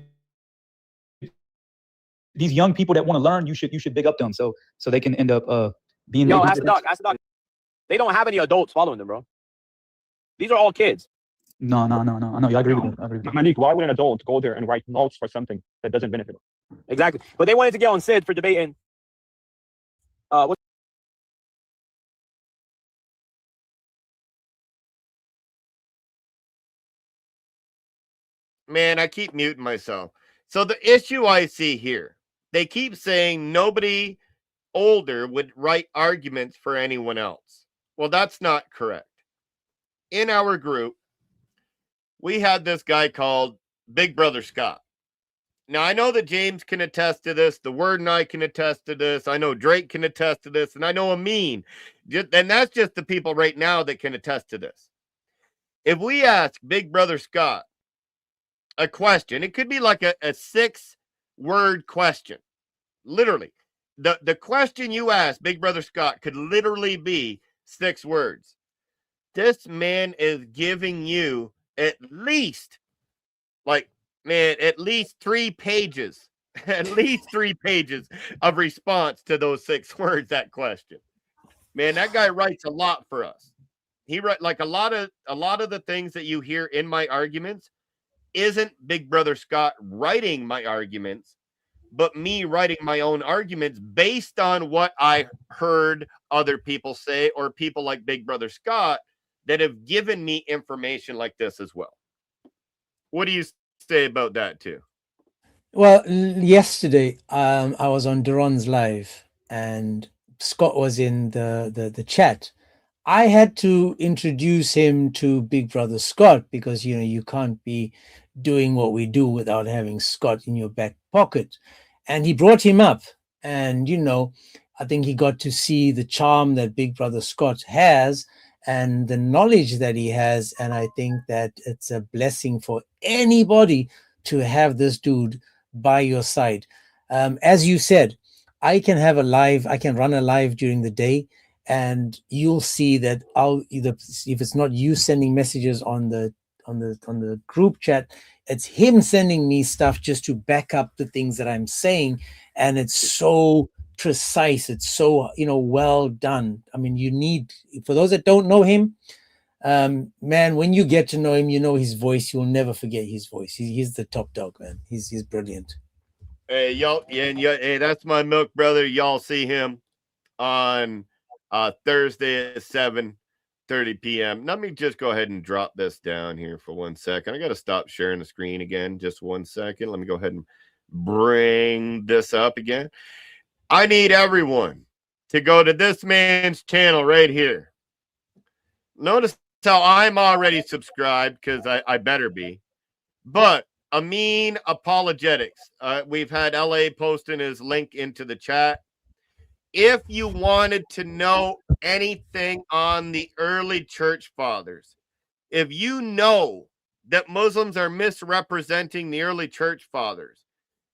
These young people that want to learn, you should big up them so they can end up being. Yo, ask the dog. They don't have any adults following them, bro. These are all kids. No. I agree with you. Malik, why would an adult go there and write notes for something that doesn't benefit them? Exactly. But they wanted to get on Sid for debating. What? Man, I keep muting myself. So the issue I see here, they keep saying nobody older would write arguments for anyone else. Well, that's not correct. In our group, we had this guy called Big Brother Scott. Now, I know that James can attest to this. The Word and I can attest to this. I know Drake can attest to this. And I know Amin. And that's just the people right now that can attest to this. If we ask Big Brother Scott a question, it could be like a 6-word question. Literally. The question you ask Big Brother Scott could literally be 6 words. This man is giving you at least, at least 3 pages, at least 3 pages of response to those 6 words, that question. Man, that guy writes a lot for us. He writes like a lot of the things that you hear in my arguments isn't Big Brother Scott writing my arguments, but me writing my own arguments based on what I heard other people say or people like Big Brother Scott that have given me information like this as well. What do you say about that too? Well, yesterday I was on Duron's live and Scott was in the chat. I had to introduce him to Big Brother Scott because you can't be doing what we do without having Scott in your back pocket. And he brought him up, and I think he got to see the charm that Big Brother Scott has and the knowledge that he has. And I think that it's a blessing for anybody to have this dude by your side. As you said, I can run a live during the day, and you'll see that if it's not you sending messages on the group chat, it's him sending me stuff just to back up the things that I'm saying, and it's so precise, it's so well done. I mean, for those that don't know him, man, when you get to know him, his voice, you'll never forget his voice. He's the top dog, man. He's brilliant. Hey, y'all, hey, that's my milk brother. Y'all see him on Thursday at 7:30 p.m. Let me just go ahead and drop this down here for 1 second. I got to stop sharing the screen again. Just 1 second. Let me go ahead and bring this up again. I need everyone to go to this man's channel right here. Notice how I'm already subscribed because I better be. But Amin Apologetics. We've had LA posting his link into the chat. If you wanted to know anything on the early church fathers, if you know that Muslims are misrepresenting the early church fathers,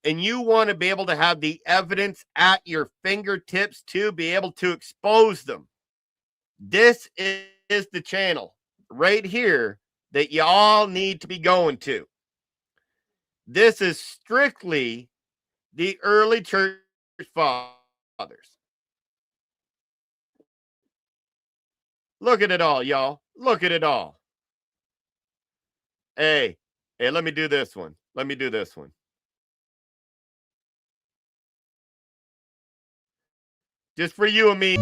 and you want to be able to have the evidence at your fingertips to be able to expose them, this is the channel right here that you all need to be going to. This is strictly the early church fathers. Look at it all, y'all. Look at it all. Hey, let me do this one. Let me do this one. Just for you and me.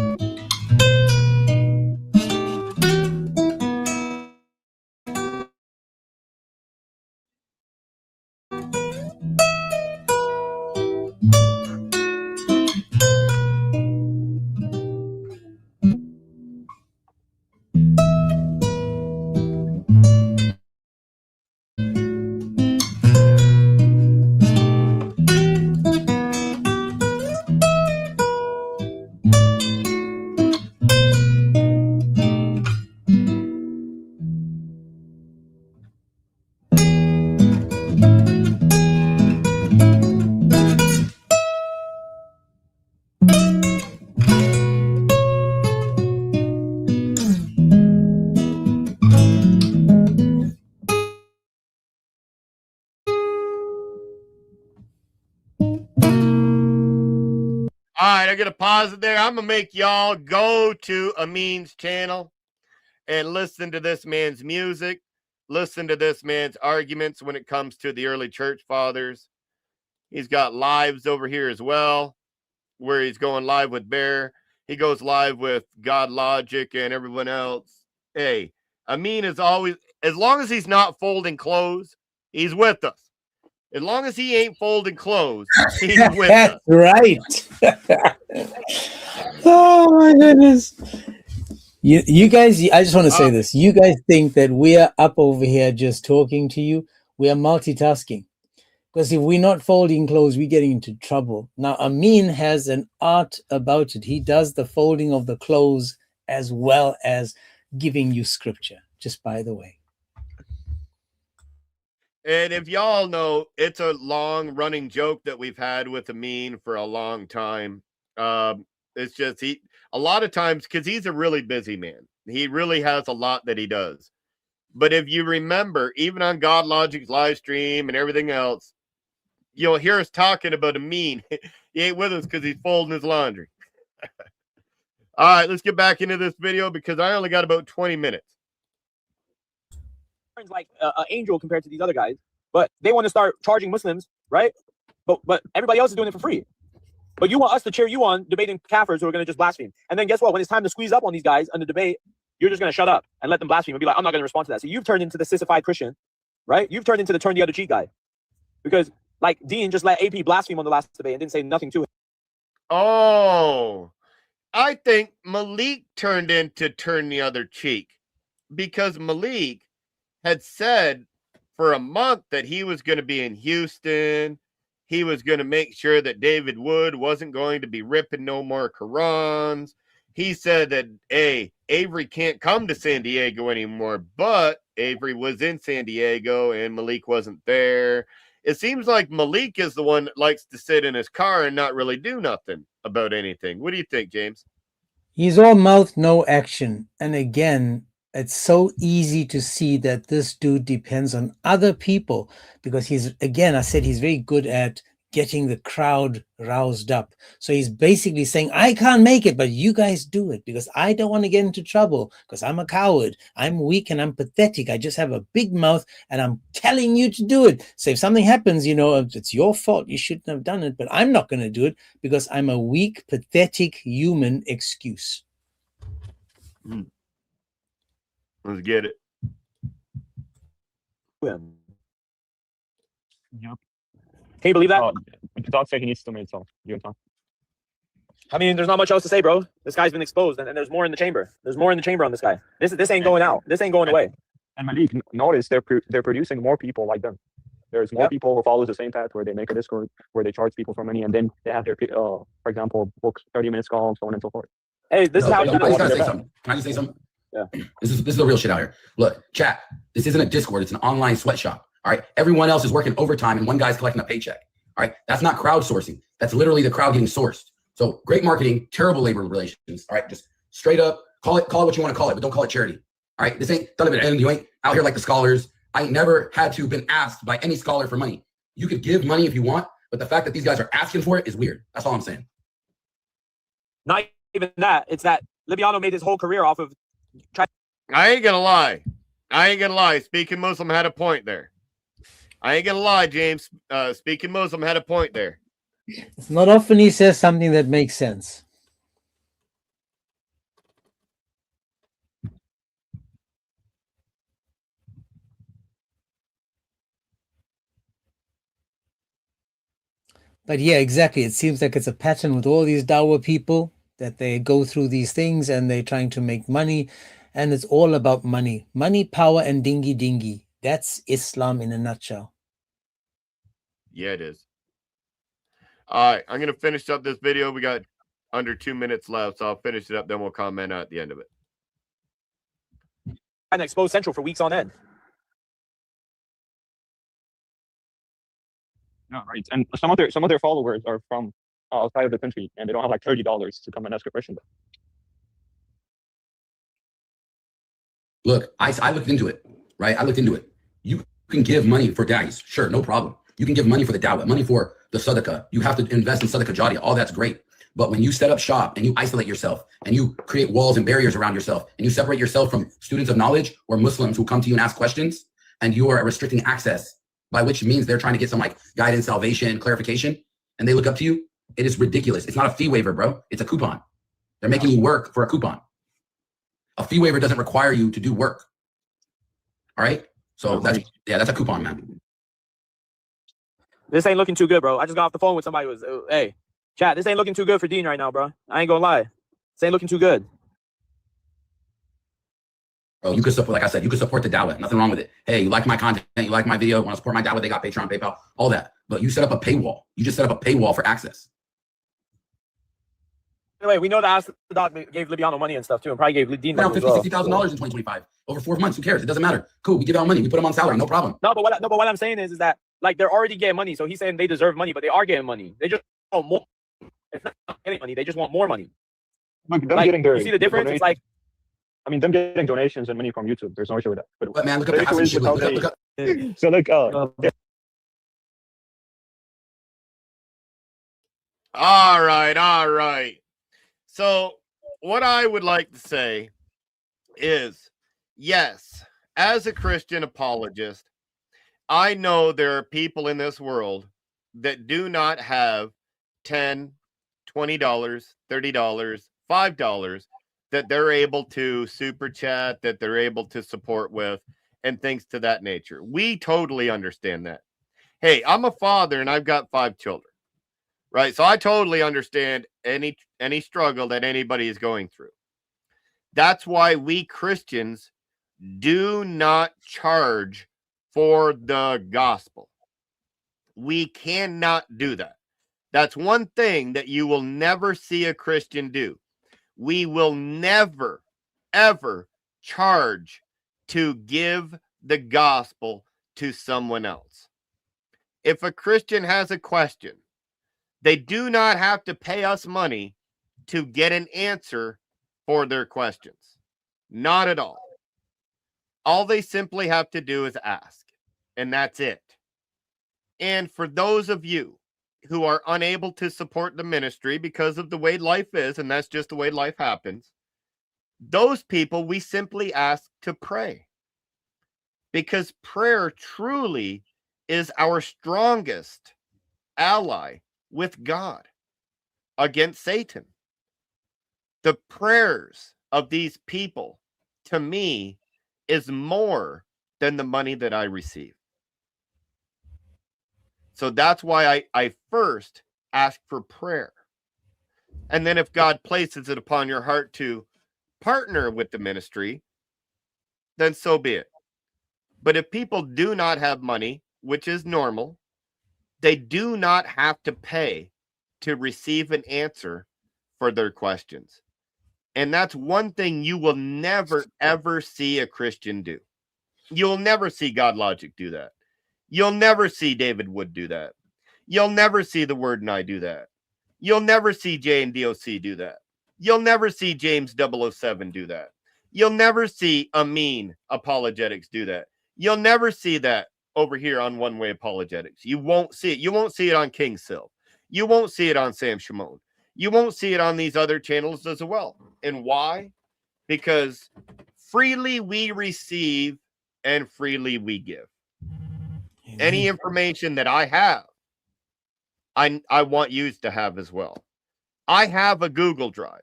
right, I'm going to pause it there. I'm going to make y'all go to Amin's channel and listen to this man's music, listen to this man's arguments when it comes to the early church fathers. He's got lives over here as well, where he's going live with Bear. He goes live with God Logic and everyone else. Hey, Amin is always, as long as he's not folding clothes, he's with us. As long as he ain't folding clothes, he's with us. Right. Oh my goodness. You guys, I just want to say this. You guys think that we are up over here just talking to you. We are multitasking. Because if we're not folding clothes, we're getting into trouble. Now, Amin has an art about it. He does the folding of the clothes as well as giving you scripture, just by the way. And if y'all know, it's a long running joke that we've had with Amin for a long time. It's just a lot of times, because he's a really busy man. He really has a lot that he does. But if you remember, even on God Logic's live stream and everything else, you'll hear us talking about Amin. He ain't with us because he's folding his laundry. All right, let's get back into this video because I only got about 20 minutes. Like an angel compared to these other guys, but they want to start charging Muslims, right? But everybody else is doing it for free. But you want us to cheer you on debating kafirs who are going to just blaspheme. And then guess what? When it's time to squeeze up on these guys on the debate, you're just going to shut up and let them blaspheme and be like, I'm not going to respond to that. So you've turned into the sissified Christian, right? You've turned into the turn the other cheek guy. Because like Dean just let AP blaspheme on the last debate and didn't say nothing to him. Oh, I think Malik turned into turn the other cheek because Malik had said for a month that he was going to be in Houston. He was going to make sure that David Wood wasn't going to be ripping no more Qurans. He said that, hey, Avery can't come to San Diego anymore, but Avery was in San Diego and Malik wasn't there. It seems like Malik is the one that likes to sit in his car and not really do nothing about anything. What do you think, James? He's all mouth, no action. And again, it's so easy to see that this dude depends on other people because he's, again, I said he's very good at getting the crowd roused up. So he's basically saying, I can't make it, but you guys do it because I don't want to get into trouble because I'm a coward. I'm weak and I'm pathetic. I just have a big mouth and I'm telling you to do it. So if something happens, you know, it's your fault. You shouldn't have done it, but I'm not going to do it because I'm a weak, pathetic human excuse. Let's get it. Yep. Can you believe that? The dog said he needs to make himself. You and Tom. I mean, there's not much else to say, bro. This guy's been exposed, and there's more in the chamber. There's more in the chamber on this guy. This ain't going out. This ain't going away. And Malik, notice they're producing more people like them. There's more people who follow the same path where they make a Discord where they charge people for money, and then they have their, for example, books, 30-minute calls, so on and so forth. Hey, this is how. I just gotta say something. Can I just say something? Yeah. This is the real shit out here. Look, chat. This isn't a Discord. It's an online sweatshop. All right. Everyone else is working overtime, and one guy's collecting a paycheck. All right. That's not crowdsourcing. That's literally the crowd getting sourced. So great marketing, terrible labor relations. All right. Just straight up call it what you want to call it, but don't call it charity. All right. This ain't done it. And you ain't out here like the scholars. I ain't never had to been asked by any scholar for money. You could give money if you want, but the fact that these guys are asking for it is weird. That's all I'm saying. Not even that. It's that Libiano made his whole career off of. I ain't gonna lie. Speaking Muslim had a point there. I ain't gonna lie, James. Speaking Muslim had a point there. It's not often he says something that makes sense. But yeah, exactly. It seems like it's a pattern with all these Dawah people that they go through these things and they're trying to make money. And it's all about money. Money, power, and dingy. That's Islam in a nutshell. Yeah, it is. All right, I'm going to finish up this video. We got under 2 minutes left, so I'll finish it up. Then we'll comment at the end of it. And exposed Central for weeks on end. No, right. And some of their followers are from outside of the country, and they don't have like $30 to come and ask a question. Look, I looked into it, right? I looked into it. You can give money for da'is, sure, no problem. You can give money for the dawah, money for the sadaqah. You have to invest in sadaqah jariyah. All that's great. But when you set up shop and you isolate yourself and you create walls and barriers around yourself and you separate yourself from students of knowledge or Muslims who come to you and ask questions, and you are restricting access, by which means they're trying to get some like guidance, salvation, clarification, and they look up to you, it is ridiculous. It's not a fee waiver, bro. It's a coupon. They're making you work for a coupon. A fee waiver doesn't require you to do work. All right? So that's a coupon, man. This ain't looking too good, bro. I just got off the phone with somebody who was, hey, chat, this ain't looking too good for Dean right now, bro. I ain't gonna lie. This ain't looking too good. Bro, you could support, like I said, you could support the Dawah. Nothing wrong with it. Hey, you like my content, you like my video, want to support my Dawah, they got Patreon, PayPal, all that. But you set up a paywall. You just set up a paywall for access. Anyway, we know that Doc gave Libiano money and stuff too, and probably gave Dean money $50,000, as well. $60,000 in 2025 over 4 months. Who cares? It doesn't matter. Cool. We give out money. We put them on salary. No problem. No, but what I'm saying is that like they're already getting money, so he's saying they deserve money, but they are getting money. They just want more. It's not getting money. They just want more money. Look, them Like, getting their you see the difference? It's like, I mean, them getting donations and money from YouTube. There's no issue with that. But man, look at the issue is shit. without Look up. so look, All right. So what I would like to say is, yes, as a Christian apologist, I know there are people in this world that do not have $10, $20, $30, $5 that they're able to super chat, that they're able to support with, and things to that nature. We totally understand that. Hey, I'm a father and I've got 5 children, right? So I totally understand any struggle that anybody is going through. That's why we Christians do not charge for the gospel. We cannot do that. That's one thing that you will never see a Christian do. We will never, ever charge to give the gospel to someone else. If a Christian has a question, they do not have to pay us money to get an answer for their questions. Not at all. All they simply have to do is ask, and that's it. And for those of you who are unable to support the ministry because of the way life is, and that's just the way life happens, those people we simply ask to pray. Because prayer truly is our strongest ally with God against Satan. The prayers of these people, to me, is more than the money that I receive. So that's why I first ask for prayer. And then if God places it upon your heart to partner with the ministry, then so be it. But if people do not have money, which is normal, they do not have to pay to receive an answer for their questions. And that's one thing you will never, ever see a Christian do. You'll never see God Logic do that. You'll never see David Wood do that. You'll never see The Word and I do that. You'll never see Jay and DOC do that. You'll never see James 007 do that. You'll never see Amin Apologetics do that. You'll never see that over here on One Way Apologetics. You won't see it. You won't see it on King Sil. You won't see it on Sam Shimon. You won't see it on these other channels as well. And why? Because freely we receive and freely we give. Any information that I have, I want you to have as well. I have a Google Drive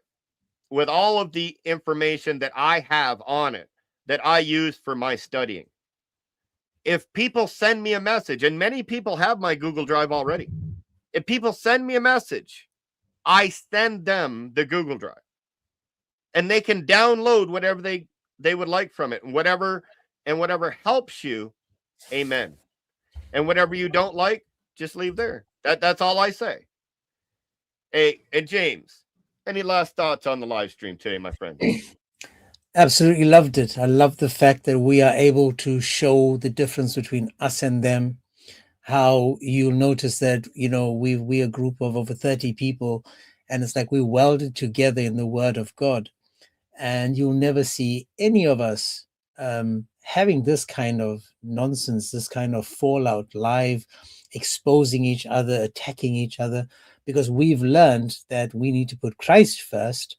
with all of the information that I have on it that I use for my studying. If people send me a message, and many people have my Google Drive already, if people send me a message, I send them the Google Drive. And they can download whatever they would like from it, and whatever helps you, amen. And whatever you don't like, just leave there. That's all I say. Hey, and James, any last thoughts on the live stream today, my friend? Absolutely loved it. I love the fact that we are able to show the difference between us and them. How you'll notice that, you know, we're a group of over 30 people, and it's like we welded together in the Word of God. And you'll never see any of us having this kind of nonsense, this kind of fallout live, exposing each other, attacking each other. because we've learned that we need to put Christ first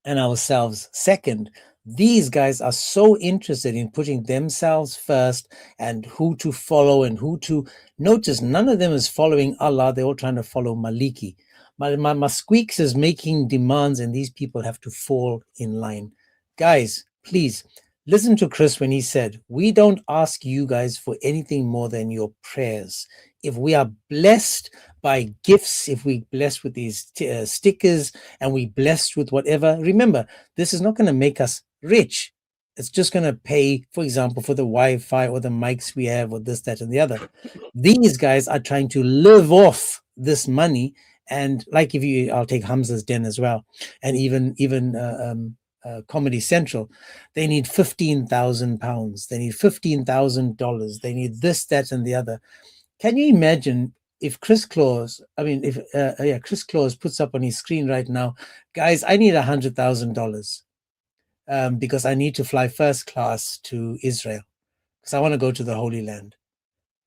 and ourselves second. These guys are so interested in putting themselves first and who to follow and who to notice. None of them is following Allah. They're all trying to follow Maliki. My squeaks is making demands, and these people have to fall in line. Guys, please listen to Chris when he said, we don't ask you guys for anything more than your prayers. If we are blessed by gifts, if we blessed with these stickers and we blessed with whatever, remember, this is not going to make us rich. It's just going to pay, for example, for the Wi-Fi or the mics we have or this, that, and the other. These guys are trying to live off this money. And like I'll take Hamza's Den as well. And even Comedy Central, they need £15,000. They need $15,000. They need this, that, and the other. Can you imagine if Chris Claus, Chris Claus puts up on his screen right now, guys, I need $100,000 because I need to fly first class to Israel because I want to go to the Holy Land.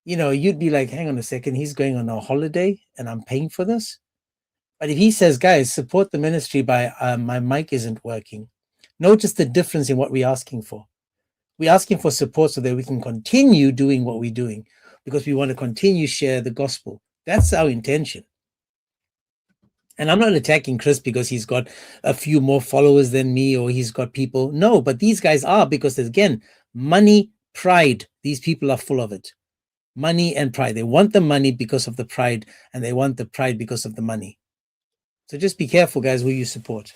You know, you'd be like, hang on a second, he's going on a holiday and I'm paying for this. But if he says, guys, support the ministry by my mic isn't working, notice the difference in what we're asking for. We're asking for support so that we can continue doing what we're doing because we want to continue share the gospel. That's our intention. And I'm not attacking Chris because he's got a few more followers than me or he's got people. No, but these guys are because, again, money, pride. These people are full of it. Money and pride. They want the money because of the pride and they want the pride because of the money. So just be careful, guys, who you support.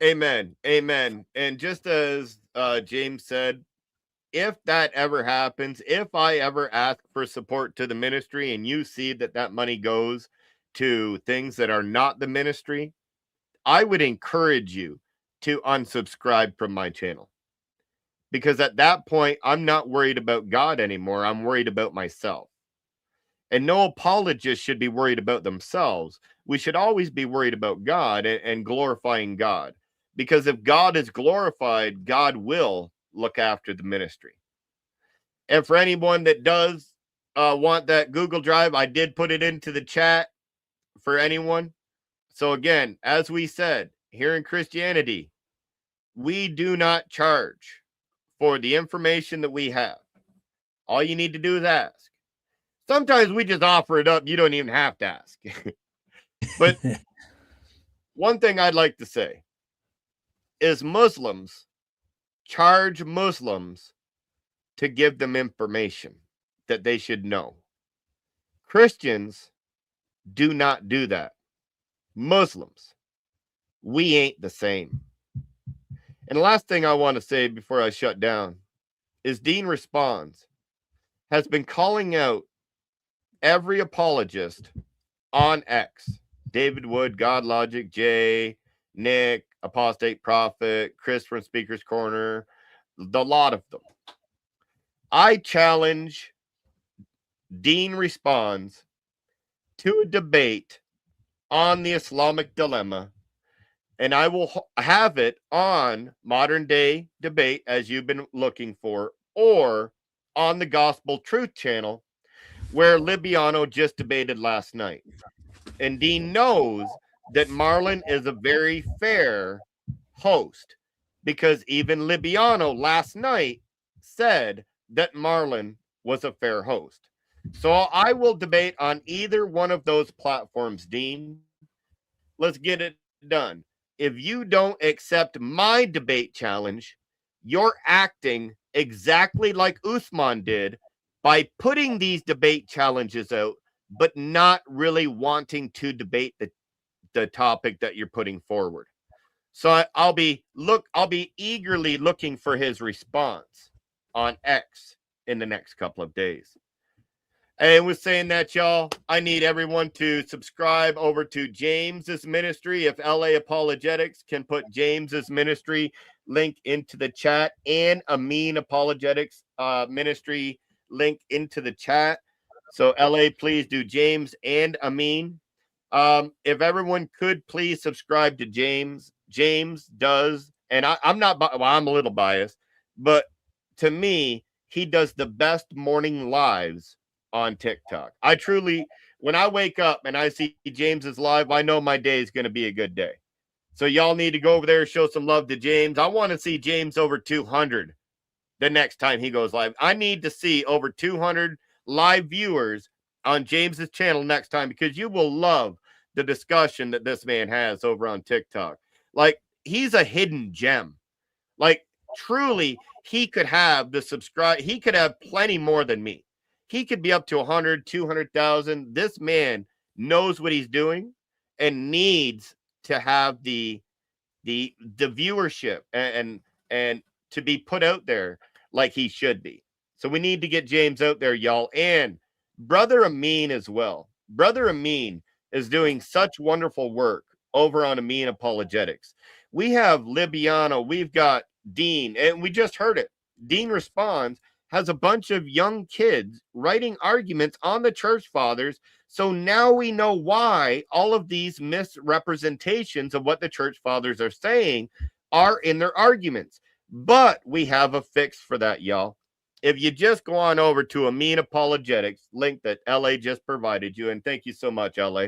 Amen. Amen. And just as James said, if that ever happens, if I ever ask for support to the ministry and you see that that money goes to things that are not the ministry, I would encourage you to unsubscribe from my channel. Because at that point, I'm not worried about God anymore. I'm worried about myself. And no apologist should be worried about themselves. We should always be worried about God and glorifying God. Because if God is glorified, God will look after the ministry. And for anyone that does want that Google Drive, I did put it into the chat for anyone. So again, as we said, here in Christianity, we do not charge for the information that we have. All you need to do is ask. Sometimes we just offer it up. You don't even have to ask. But one thing I'd like to say is Muslims charge Muslims to give them information that they should know. Christians do not do that. Muslims, we ain't the same. And the last thing I want to say before I shut down is Dean Responds has been calling out every apologist on X. David Wood, God Logic, Jay, Nick, Apostate Prophet, Chris from Speaker's Corner, the lot of them. I challenge Dean Responds to a debate on the Islamic dilemma, and I will have it on Modern Day Debate, as you've been looking for, or on the Gospel Truth channel, where Libiano just debated last night. And Dean knows that Marlon is a very fair host, because even Libiano last night said that Marlon was a fair host. So I will debate on either one of those platforms, Dean. Let's get it done. If you don't accept my debate challenge, you're acting exactly like Uthman did by putting these debate challenges out, but not really wanting to debate the topic that you're putting forward. So I'll be eagerly looking for his response on X in the next couple of days. And with saying that, y'all, I need everyone to subscribe over to James's ministry. If LA Apologetics can put James's ministry link into the chat, and Amin Apologetics ministry link into the chat. So LA, please do James and Amin. If everyone could please subscribe to James. James does, and I'm a little biased, but to me, he does the best morning lives on TikTok. I truly when I wake up and I see James is live, I know my day is going to be a good day. So y'all need to go over there, show some love to James. I want to see James over 200 the next time he goes live. I need to see over 200 live viewers on James's channel next time, because you will love the discussion that this man has over on TikTok. Like, he's a hidden gem. Like, truly, he could have the subscribe. He could have plenty more than me. He could be up to 100, 200,000. This man knows what he's doing and needs to have the viewership and to be put out there like he should be. So we need to get James out there, y'all. And Brother Amin as well. Brother Amin is doing such wonderful work over on Amin Apologetics. We have Libiano, we've got Dean, and we just heard it. Dean Responds has a bunch of young kids writing arguments on the church fathers. So now we know why all of these misrepresentations of what the church fathers are saying are in their arguments. But we have a fix for that, y'all. If you just go on over to Amin Apologetics, link that LA just provided you, and thank you so much, LA.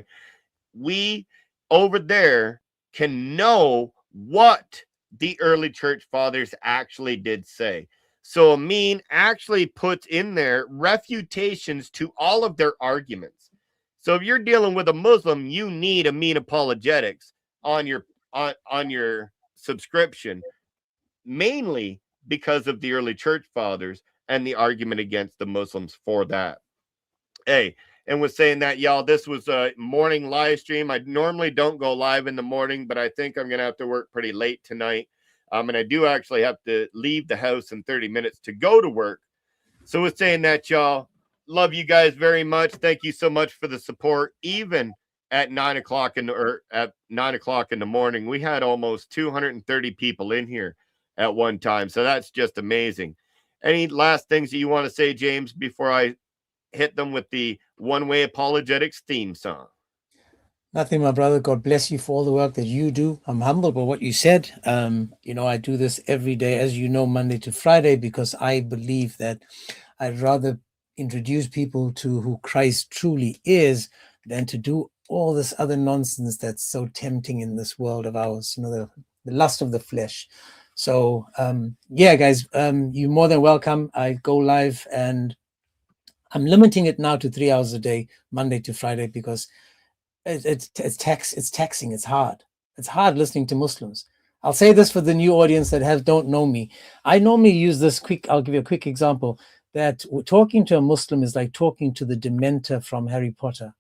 We over there can know what the early church fathers actually did say. So Amin actually puts in there refutations to all of their arguments. So if you're dealing with a Muslim, you need Amin Apologetics on your subscription, mainly because of the early church fathers and the argument against the Muslims for that. Hey, and with saying that, y'all, this was a morning live stream. I normally don't go live in the morning, but I think I'm going to have to work pretty late tonight. And I do actually have to leave the house in 30 minutes to go to work. So with saying that, y'all, love you guys very much. Thank you so much for the support. Even at 9 o'clock in the morning, we had almost 230 people in here at one time. So that's just amazing. Any last things that you want to say, James, before I hit them with the One Way Apologetics theme song? Nothing, my brother. God bless you for all the work that you do. I'm humbled by what you said. I do this every day, as you know, Monday to Friday, because I believe that I'd rather introduce people to who Christ truly is than to do all this other nonsense that's so tempting in this world of ours, the lust of the flesh. So, yeah, guys, you're more than welcome. I go live, and I'm limiting it now to 3 hours a day, Monday to Friday, because it's taxing. It's hard. It's hard listening to Muslims. I'll say this for the new audience that don't know me. I normally use this I'll give you a quick example, that talking to a Muslim is like talking to the Dementor from Harry Potter.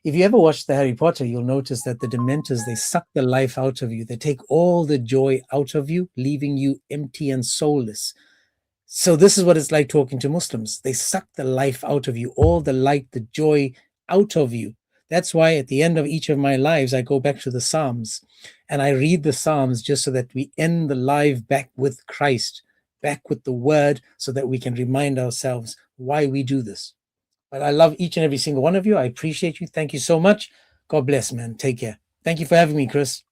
If you ever watch the Harry Potter, you'll notice that the Dementors, they suck the life out of you. They take all the joy out of you, leaving you empty and soulless. So this is what it's like talking to Muslims. They suck the life out of you, all the light, the joy out of you. That's why at the end of each of my lives, I go back to the Psalms and I read the Psalms just so that we end the live back with Christ, back with the word, so that we can remind ourselves why we do this. But I love each and every single one of you. I appreciate you. Thank you so much. God bless, man. Take care. Thank you for having me, Chris.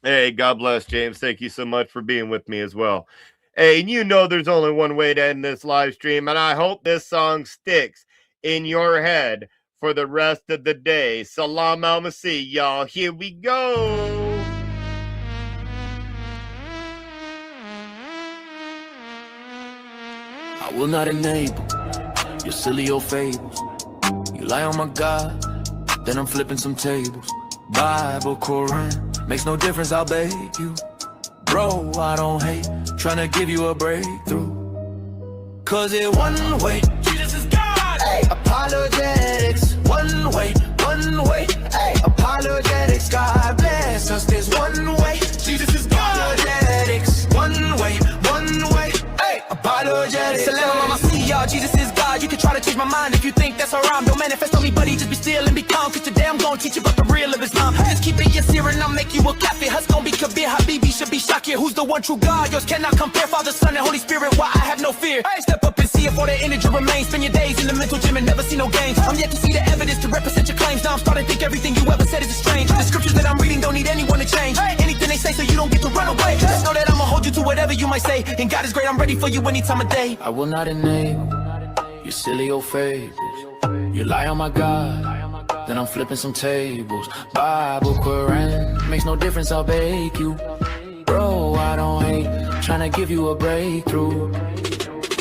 Hey, God bless, James. Thank you so much for being with me as well. Hey, and you know there's only one way to end this live stream, and I hope this song sticks in your head for the rest of the day. Salam al-Masih, y'all. Here we go. I will not enable your silly old fables. You lie on my God, then I'm flipping some tables. Bible, Quran, makes no difference, I'll beg you. Bro, I don't hate, trying to give you a breakthrough. Cause it one way, Jesus is God. Hey, apologetics, one way, hey, apologetics, God bless us. There's one way, Jesus is God. Apologetics, one way, hey, apologetics. Salam, I'ma see y'all, Jesus is God. You can try to change my mind if you think that's haram. Don't manifest on me, buddy, just be still and be calm. Cause today I'm gonna teach you about the real of Islam. Just keep it your and I'll make you a kafir. Hus gon' be kabir, habibi should be shakir. Who's the one true God? Yours cannot compare. Father, Son, and Holy Spirit, why I have no fear. Hey, step up and see if all the energy remains. Spend your days in the mental gym and never see no gains. I'm yet to see the evidence to represent your claims. Now I'm starting to think everything you ever said is strange. The scriptures that I'm reading don't need anyone to change. Anything they say so you don't get to run away. Just know that I'ma hold you to whatever you might say. And God is great, I'm ready for you any time of day. I will not enable your silly old fables. You lie on my God, then I'm flipping some tables. Bible, Quran, makes no difference, I'll bake you. Bro, I don't hate, tryna give you a breakthrough.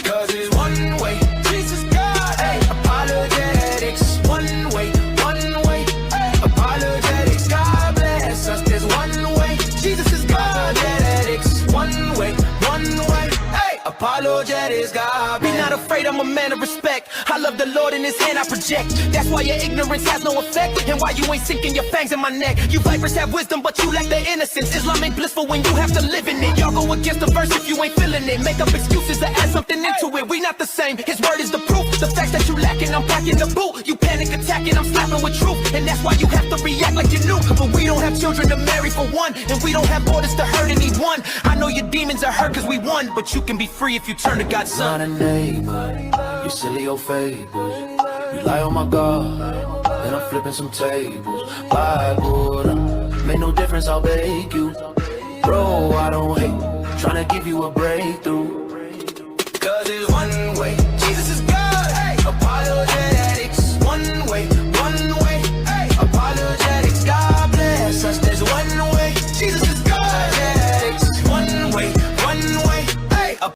Cause it's one way, Jesus God, hey, apologetics. One way, hey, apologetics. God bless us, there's one way, Jesus is God. Apologetics, one way, hey, apologetics. God bless. Be not afraid, I'm a man of respect. I love the Lord in his hand I project. That's why your ignorance has no effect, and why you ain't sinking your fangs in my neck. You vipers have wisdom, but you lack the innocence. Islam ain't blissful when you have to live in it. Y'all go against the verse if you ain't feeling it. Make up excuses to add something into it. We not the same, his word is the proof. The facts that you lacking, I'm packing the boot. You panic attacking, I'm slapping with truth. And that's why you have to react like you knew. But we don't have children to marry for one, and we don't have borders to hurt anyone. I know your demons are hurt cause we won, but you can be free if you turn to God's son. Not a neighbor, you silly old fables. You lie on my God, then I'm flipping some tables. Bible, make no difference, I'll bake you. Bro, I don't hate, tryna give you a breakthrough.